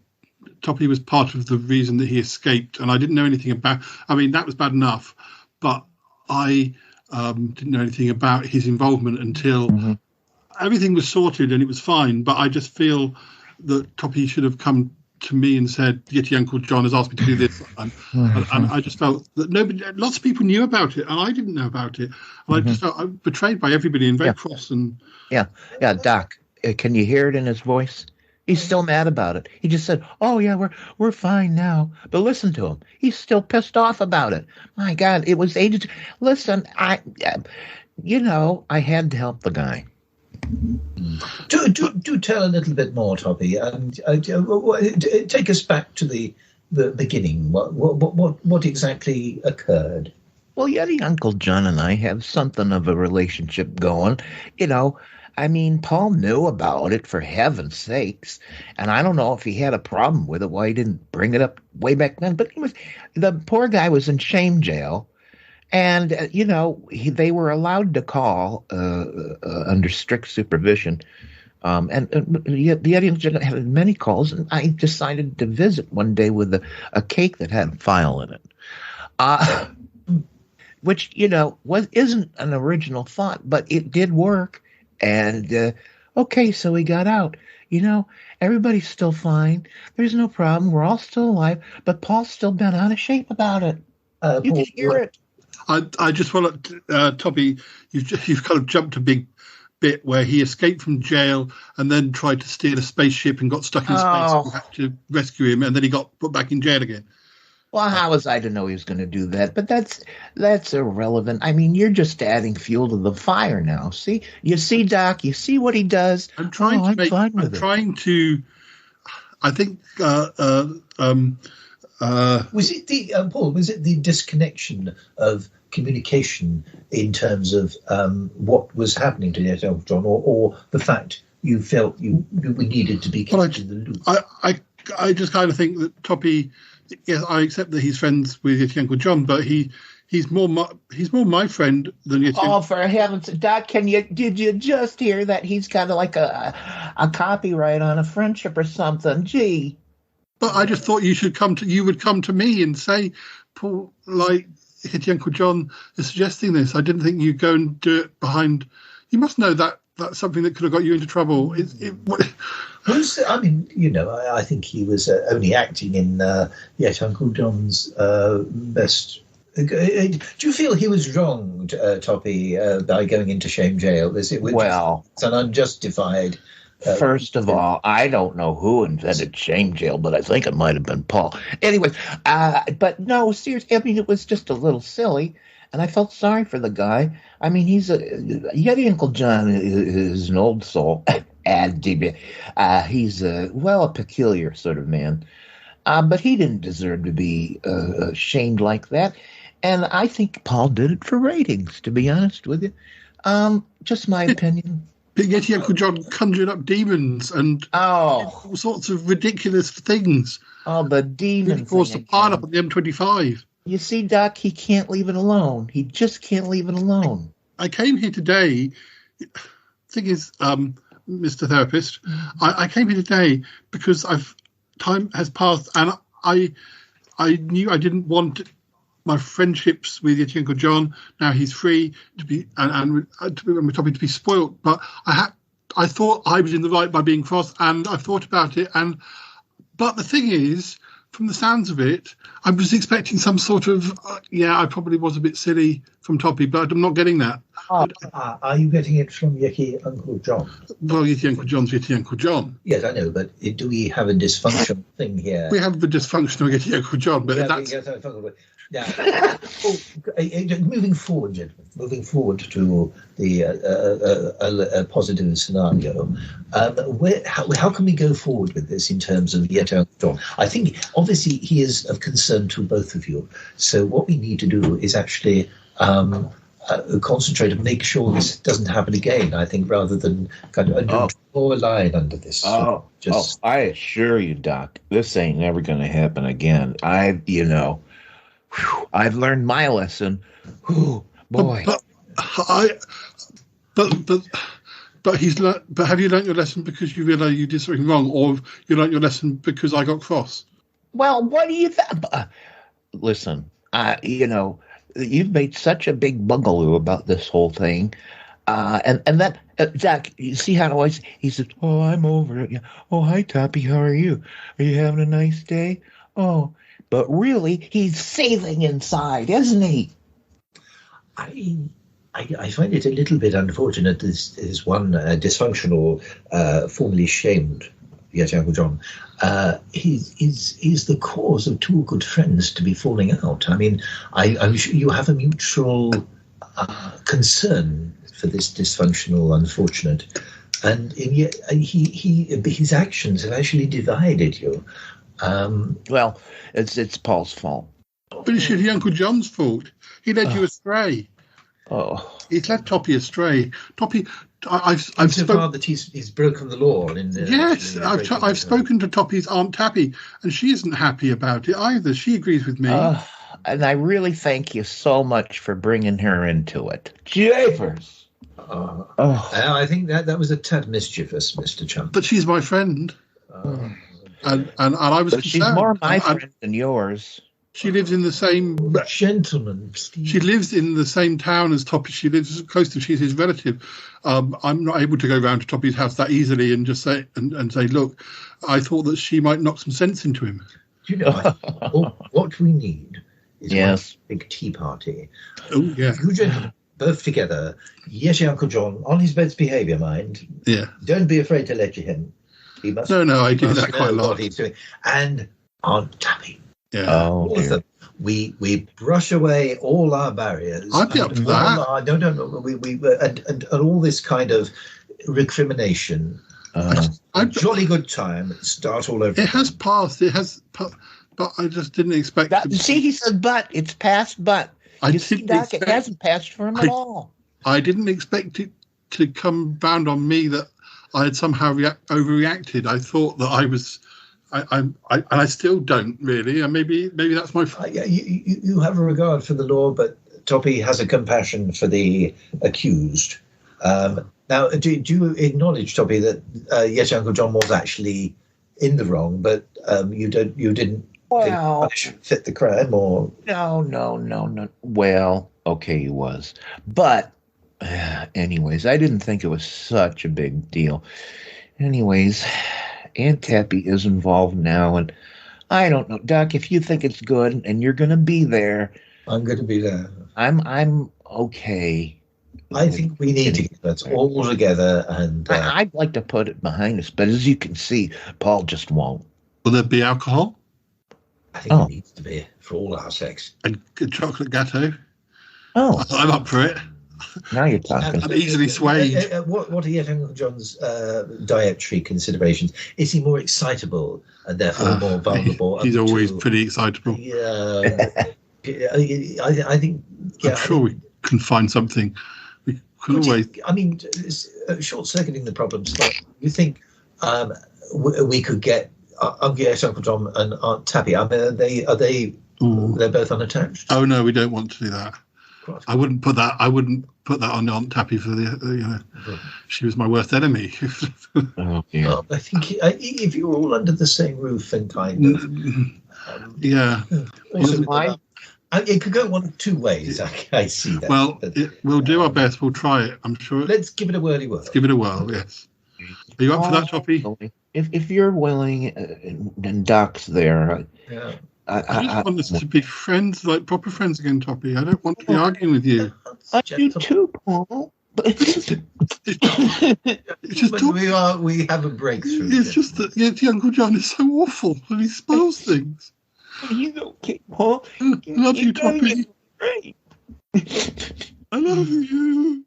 Toppy was part of the reason that he escaped, and I didn't know anything about. I mean, that was bad enough, but I didn't know anything about his involvement until everything was sorted and it was fine. But I just feel that Toppy should have come to me and said, "Yeti Uncle John has asked me to do this," and I just felt that lots of people knew about it, and I didn't know about it, and I just felt betrayed by everybody and very cross. And yeah, Doc, can you hear it in his voice? He's still mad about it. He just said, "Oh yeah, we're fine now." But listen to him. He's still pissed off about it. My God, it was ages. Listen, I had to help the guy. Do tell a little bit more, Toppy. Take us back to the beginning. What exactly occurred? Well, Yeti Uncle John and I have something of a relationship going. I mean, Paul knew about it, for heaven's sakes, and I don't know if he had a problem with it, why he didn't bring it up way back then. But the poor guy was in Shame Jail, and they were allowed to call under strict supervision. And the Yeti had many calls, and I decided to visit one day with a cake that had a file in it, which isn't an original thought, but it did work. And, so we got out. Everybody's still fine. There's no problem. We're all still alive. But Paul's still been out of shape about it. You can hear it. I just want to, Toppy, you've kind of jumped a big bit where he escaped from jail and then tried to steal a spaceship and got stuck in space. And we had to rescue him, and then he got put back in jail again. Well, how was I to know he was going to do that? But that's irrelevant. I mean, you're just adding fuel to the fire now. See, Doc, you see what he does. I'm trying I think, was it the Paul? Was it the disconnection of communication in terms of what was happening to Yeti Uncle John, or the fact you felt we needed to be kept in the loop? I just kind of think that Toppy. Yes, I accept that he's friends with Yeti Uncle John, but he's more my friend than Yeti. Oh, for heaven's sake, Doc! Did you just hear that he's got like a copyright on a friendship or something? Gee. But I just thought you would come to me and say, Paul, like Yeti Uncle John is suggesting this. I didn't think you'd go and do it behind. You must know that that's something that could have got you into trouble. I think he was only acting in Yeti Uncle John's best. Do you feel he was wronged, Toppy, by going into Shame Jail? It's an unjustified. First of all, I don't know who invented Shame Jail, but I think it might have been Paul. Anyway, but no, seriously, I mean, it was just a little silly, and I felt sorry for the guy. I mean, Yeti Uncle John is an old soul. He's a peculiar sort of man, but he didn't deserve to be shamed like that. And I think Paul did it for ratings, to be honest with you. Just my opinion. Yeti Uncle John conjured up demons and all sorts of ridiculous things. Oh, the demons! He caused a pile up on the M25. You see, Doc, he can't leave it alone. He just can't leave it alone. I came here today. Thing is, Mr. Therapist, I came here today because time has passed, and I knew I didn't want my friendships with Yeti Uncle John. Now he's free to be and to be spoilt, but I thought I was in the right by being cross, and I thought about it. But the thing is, from the sounds of it, I was expecting some sort of, I probably was a bit silly from Toppy, but I'm not getting that. Are you getting it from Yeti Uncle John? Well, Yeti Uncle John's Yeti Uncle John. Yes, I know, but do we have a dysfunctional thing here? We have a dysfunctional Yeti Uncle John, but that's... Yeah. Moving forward, gentlemen, to the positive scenario, how can we go forward with this in terms of Yeti Uncle John? I think, obviously, he is of concern to both of you. So what we need to do is actually... concentrate and make sure this doesn't happen again. I think rather than kind of draw a line under this. I assure you, Doc, this ain't never going to happen again. I've learned my lesson. Whew, boy. But have you learned your lesson because you realised you did something wrong, or you learned your lesson because I got cross? Well, what do you think? Listen, you've made such a big bungalow about this whole thing. And that, Jack, you see how always he says, "Oh, I'm over it." Yeah. "Oh, hi, Toppy. How are you? Are you having a nice day?" Oh, but really, he's seething inside, isn't he? I find it a little bit unfortunate. This is one dysfunctional, formerly shamed Yeti Uncle John. He's the cause of two good friends to be falling out. I mean, I'm sure you have a mutual concern for this dysfunctional, unfortunate, and yet his actions have actually divided you. Well, it's Paul's fault. But it's Yeti Uncle John's fault. He led you astray. Oh, he's led Toppy astray. Toppy, I've so far that he's broken the law. Yes, I've spoken to Toppy's Aunt Tappy, and she isn't happy about it either. She agrees with me. And I really thank you so much for bringing her into it. Japers! I think that was a tad mischievous, Mr. Chum. But she's my friend. And I was concerned. She's more my friend than yours. She lives in the same... Gentleman, Steve. She lives in the same town as Toppy. She lives close to... She's his relative. I'm not able to go round to Toppy's house that easily and just say, and say, look, I thought that she might knock some sense into him. You know, what we need is a big tea party. Oh, yeah. You gentlemen, both together, Yeti Uncle John, on his best behaviour, mind. Yeah. Don't be afraid to lecture him. He must. No, I do that quite a lot. What he's doing. And Aunt Tappy. Yeah. Oh, all of them. We brush away all our barriers. I'd be up to that. No. And all this kind of recrimination. A jolly good time. Start all over. It has passed. But I just didn't expect that. See, he said, "But it's passed." But it hasn't passed for him at all. I didn't expect it to come bound on me that I had somehow overreacted. I thought that I was. I still don't really, and maybe that's my fault. You have a regard for the law, but Toppy has a compassion for the accused. Now, do you acknowledge, Toppy, that Yeti Uncle John was actually in the wrong, but you didn't fit the crime, or no. Well, okay, he was, but anyways, I didn't think it was such a big deal. Anyways. Aunt Tappy is involved now, and I don't know, Doc. If you think it's good and you're going to be there, I'm going to be there. I'm okay. I think we need to get that all together, and I'd like to put it behind us, but as you can see, Paul just won't. Will there be alcohol? I think it needs to be for all our sex. And chocolate gâteau. Oh, I'm up for it. Now you're talking. I'm easily swayed. What are Yeti Uncle John's dietary considerations? Is he more excitable and therefore more vulnerable? He's always pretty excitable. Yeah, I think. Yeah, I'm sure we can find something. We could always. I mean, short-circuiting the problem. You think we could get Yeti Uncle John and Aunt Tappy? I mean, are they? They're both unattached. Oh no, we don't want to do that. I wouldn't put that on Aunt Tappy for the. She was my worst enemy. Oh, yeah. Well, I think if you were all under the same roof and kind of. Yeah. It could go one of two ways. I see that. Well, we'll do our best. We'll try it. I'm sure. Let's give it a whirly whirl. Let's give it a whirl. Yes. Are you up for that, Toppy? if you're willing and Doc's there, I just want us to be friends, like proper friends again, Toppy. I don't want to be arguing with you. I do too, Paul. It's just we have a breakthrough. It's just that the Uncle John is so awful and he spoils things. You okay, Paul? Love you, Toppy. Great. I love you.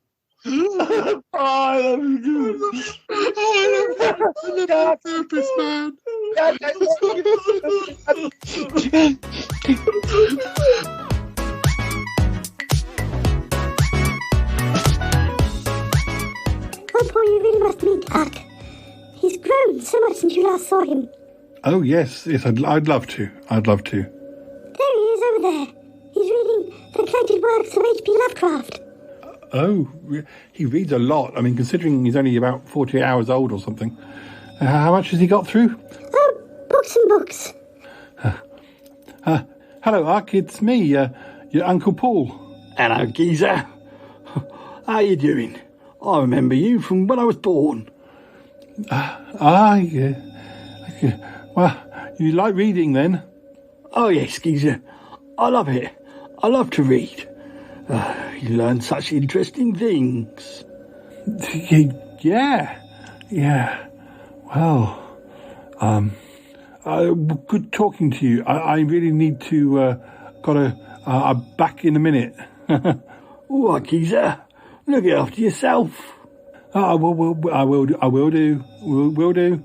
Oh, I love you too. I love you, therapist man. Oh, Paul, you really must meet Doc. He's grown so much since you last saw him. Oh, yes, I'd love to. I'd love to. There he is over there. He's reading the collected works of H.P. Lovecraft. Oh, he reads a lot. I mean, considering he's only about 48 hours old or something. How much has he got through? Oh, books and books. Hello, Huck. It's me, your Uncle Paul. Hello, geezer. How you doing? I remember you from when I was born. Yeah. Well, you like reading then? Oh, yes, geezer. I love it. I love to read. You learn such interesting things. Yeah. Well, good talking to you. I really need to, I'm back in a minute. What, geezer? Look after yourself. I will do. Will do.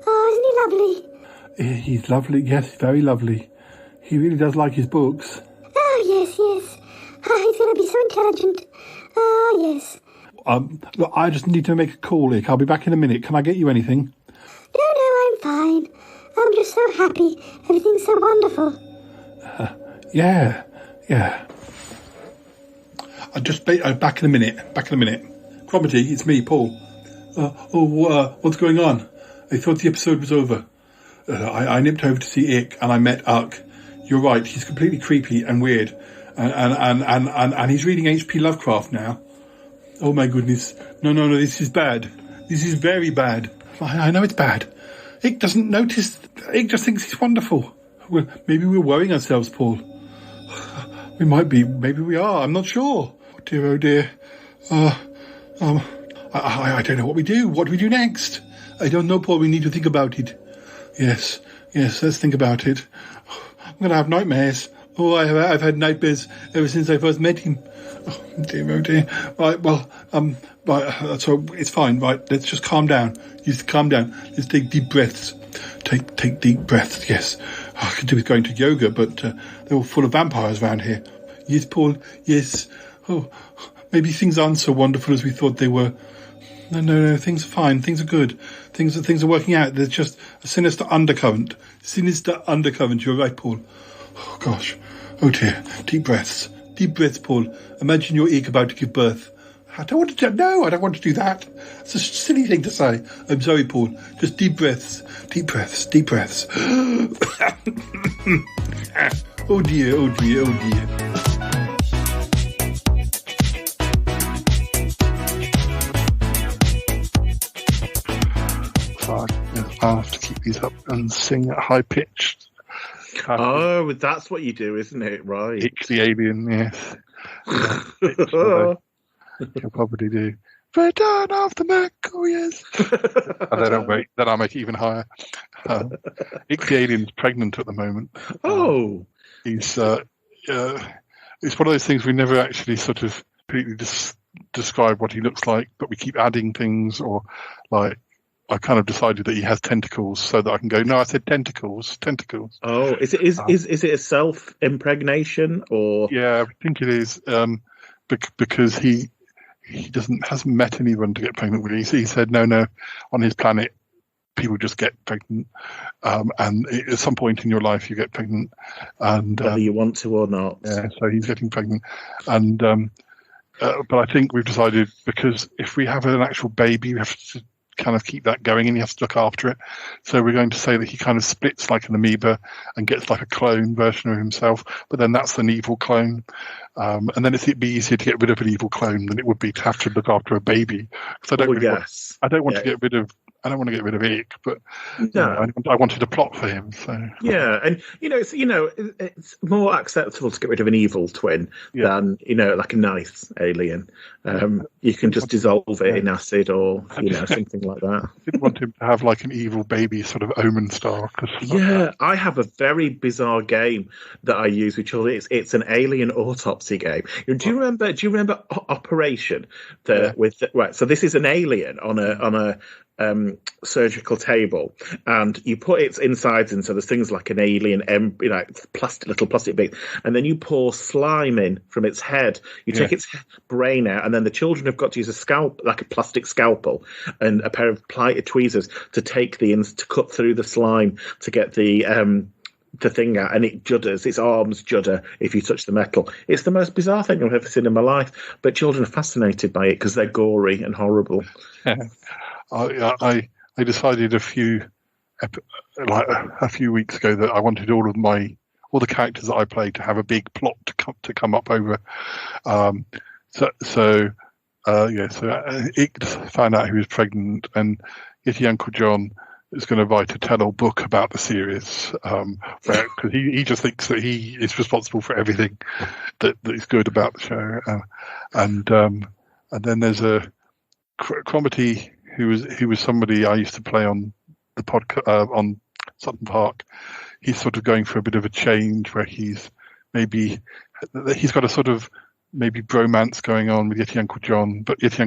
Oh, isn't he lovely? He's lovely, yes, very lovely. He really does like his books. Oh, yes. He's going to be so intelligent. Oh, yes. Look, I just need to make a call, Ick. I'll be back in a minute. Can I get you anything? No, I'm fine. I'm just so happy. Everything's so wonderful. Yeah. I'll just be back in a minute. Cromitty, it's me, Paul. What's going on? I thought the episode was over. I nipped over to see Ick, and I met Uck. You're right, he's completely creepy and weird. And he's reading H.P. Lovecraft now. Oh my goodness. No, this is bad. This is very bad. I know it's bad. Ick doesn't notice. Ick just thinks he's wonderful. Well, maybe we're worrying ourselves, Paul. We might be. Maybe we are. I'm not sure. Oh dear. I don't know what we do. What do we do next? I don't know, Paul. We need to think about it. Yes, let's think about it. I'm going to have nightmares. Oh, I've had nightmares ever since I first met him. Oh dear. Right, well, so it's fine. Right, let's just calm down. Just calm down. Let's take deep breaths. Take deep breaths. Yes, I could do with going to yoga, but they're all full of vampires around here. Yes, Paul. Yes. Oh, maybe things aren't so wonderful as we thought they were. No. Things are fine. Things are good. Things are working out. There's just a sinister undercurrent. You're right, Paul. Oh gosh. Oh dear. Deep breaths, Paul. Imagine your Ick about to give birth. I don't want to do that. It's a silly thing to say. I'm sorry, Paul. Just deep breaths. Oh dear. I'll have to keep these up and sing at high pitched. Oh, that's what you do, isn't it? Right. Ick the alien, yes. You'll probably do. Return of the Mac, oh yes. And then I'll make it even higher. Ick the alien's pregnant at the moment. Oh. He's it's one of those things we never actually sort of completely describe what he looks like, but we keep adding things, or like I kind of decided that he has tentacles so that I can go, no, I said tentacles. Oh, is it a self-impregnation or? Yeah, I think it is, because he hasn't met anyone to get pregnant with. He said, no, on his planet, people just get pregnant, and at some point in your life you get pregnant, and whether you want to or not. Yeah, so he's getting pregnant, and but I think we've decided, because if we have an actual baby, we have to kind of keep that going, and he has to look after it. So we're going to say that he kind of splits like an amoeba and gets like a clone version of himself, but then that's an evil clone. And then it'd be easier to get rid of an evil clone than it would be to have to look after a baby. Because I don't want to get rid of I don't want to get rid of Ick, but No. I wanted a plot for him. So Yeah, and it's more acceptable to get rid of an evil twin than like a nice alien. You can just dissolve it in acid or something like that. I didn't want him to have like an evil baby, sort of Omen style. Yeah, I have a very bizarre game that I use with children. It's an alien autopsy game. Do you remember Operation? Right. So this is an alien on a surgical table, and you put its insides in, so there's things like an alien little plastic bits, and then you pour slime in from its head. You take its brain out, and then the children have got to use a plastic scalpel and a pair of plier tweezers to take to cut through the slime to get the thing out, and it judders. Its arms judder if you touch the metal. It's the most bizarre thing I've ever seen in my life, but children are fascinated by it because they're gory and horrible. I decided a few weeks ago that I wanted all the characters that I played to have a big plot to come up over. So Ick found out he was pregnant, and Yeti Uncle John is going to write a tell-all book about the series, because he just thinks that he is responsible for everything that is good about the show, and then there's a Cromitty who was somebody I used to play on the podcast on Sutton Park. He's sort of going for a bit of a change where he's got a sort of maybe bromance going on with Yeti Uncle John, but Yeti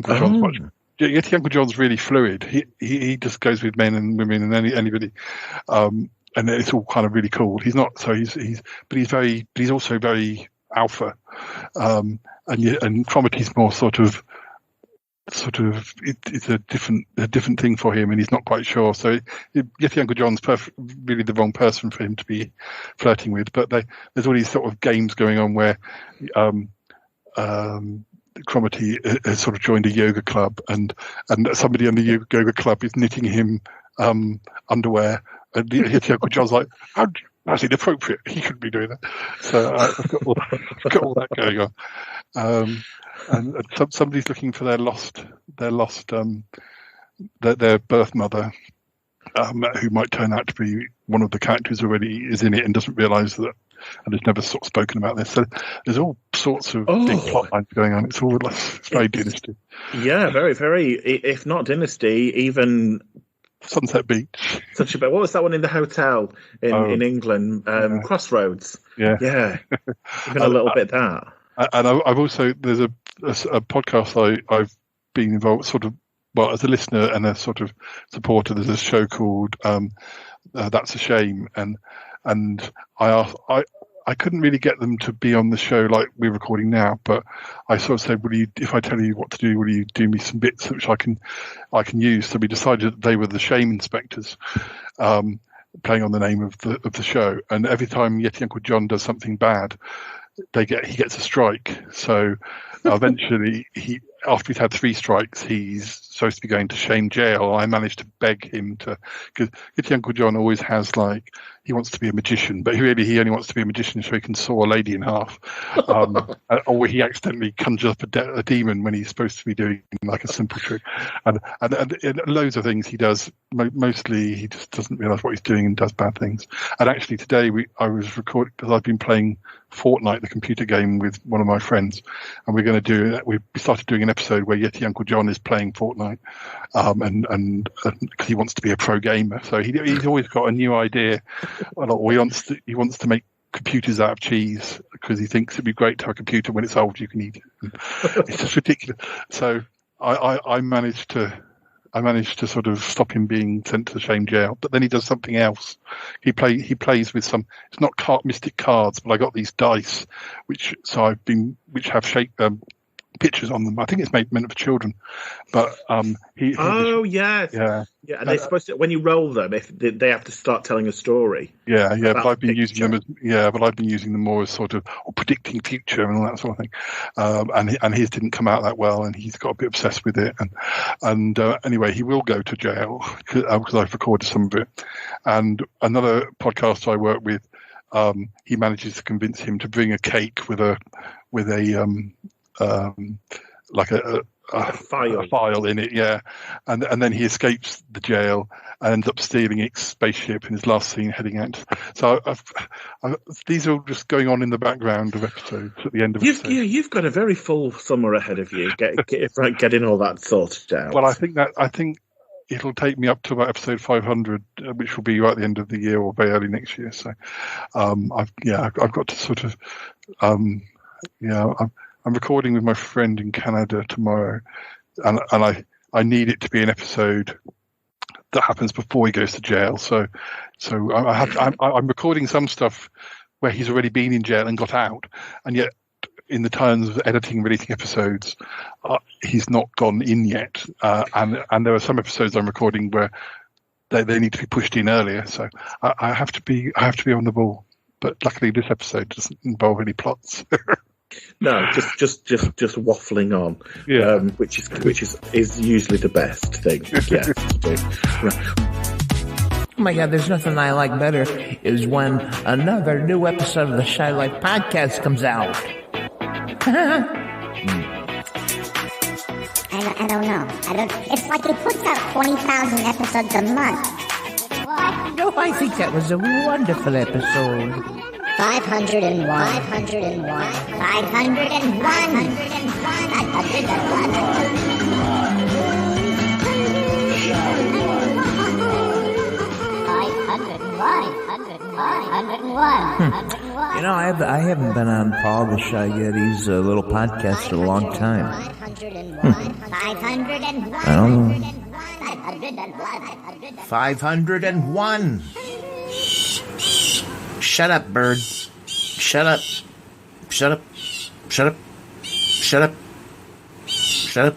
Uncle John's really fluid. He just goes with men and women and anybody, and it's all kind of really cool. He's not so but he's also very alpha, and Cromitty's more sort of it's a different thing for him, and he's not quite sure. So Yeti Uncle John's really the wrong person for him to be flirting with. But there's all these sort of games going on where Cromitty has sort of joined a yoga club, and somebody in the yoga club is knitting him underwear, and Yeti Uncle John's like, that's inappropriate. He shouldn't be doing that. So I've got all that going on. And somebody's looking for their birth mother, who might turn out to be one of the characters already is in it and doesn't realise that, and has never sort of spoken about this. So there's all sorts of big plot lines going on. It's all it's very Dynasty. Yeah, very, very. If not Dynasty, even Sunset Beach. What was that one in the hotel in England? Crossroads. Yeah. Even a little bit that. And I've also there's a podcast I've been involved as a listener and a sort of supporter. There's a show called That's a Shame, and I couldn't really get them to be on the show like we're recording now, but I sort of said, if I tell you what to do, will you do me some bits which I can use? So we decided that they were the Shame Inspectors, playing on the name of the show. And every time Yeti Uncle John does something bad, he gets a strike. So eventually, after he's had 3 strikes, he's supposed to be going to Shame Jail. I managed to beg him because Yeti Uncle John always has he wants to be a magician, but he only wants to be a magician so he can saw a lady in half, or he accidentally conjures up a demon when he's supposed to be doing like a simple trick, and loads of things he does. Mostly he just doesn't realise what he's doing and does bad things. And actually today I was recording because I've been playing Fortnite, the computer game, with one of my friends, and we started doing an episode where Yeti Uncle John is playing Fortnite, and because he wants to be a pro gamer, so he's always got a new idea. He wants to make computers out of cheese because he thinks it'd be great to have a computer when it's old you can eat it. It's just ridiculous. So I managed to sort of stop him being sent to Shame Jail, but then he does something else. He plays with some. It's not mystic cards, but I got these dice, which have shaped pictures on them. I think it's meant for children, but yes, yeah, and they're supposed to, when you roll them, if they have to start telling a story. But I've been using them more as sort of predicting future and all that sort of thing. And his didn't come out that well, and he's got a bit obsessed with it. And anyway, he will go to jail because I've recorded some of it. And another podcast I work with, he manages to convince him to bring a cake with a file in it, yeah, and then he escapes the jail and ends up stealing its spaceship in his last scene, heading out. So these are all just going on in the background of episodes at the end of episodes. You've got a very full summer ahead of you, getting all that sorted out. Well, I think it'll take me up to about episode 500, which will be right at the end of the year or very early next year. So, I've got to sort of, I'm recording with my friend in Canada tomorrow, and I need it to be an episode that happens before he goes to jail. So I'm recording some stuff where he's already been in jail and got out, and yet in the terms of editing and releasing episodes, he's not gone in yet, and there are some episodes I'm recording where they need to be pushed in earlier. So I have to be on the ball. But luckily, this episode doesn't involve any plots. No, just waffling on, which is usually the best thing. Yeah, to do. Right. Oh my God, there's nothing I like better is when another new episode of the Shy Life podcast comes out. I don't know. It's like he puts out 20,000 episodes a month. No, I think that was a wonderful episode. 501. 501. 501. You know, I haven't been on Paul the Shy Yeti's little podcast in a long time. 501. I don't know. 501. Shut up, bird. Shut up. Shut up. Shut up. Shut up. Shut up.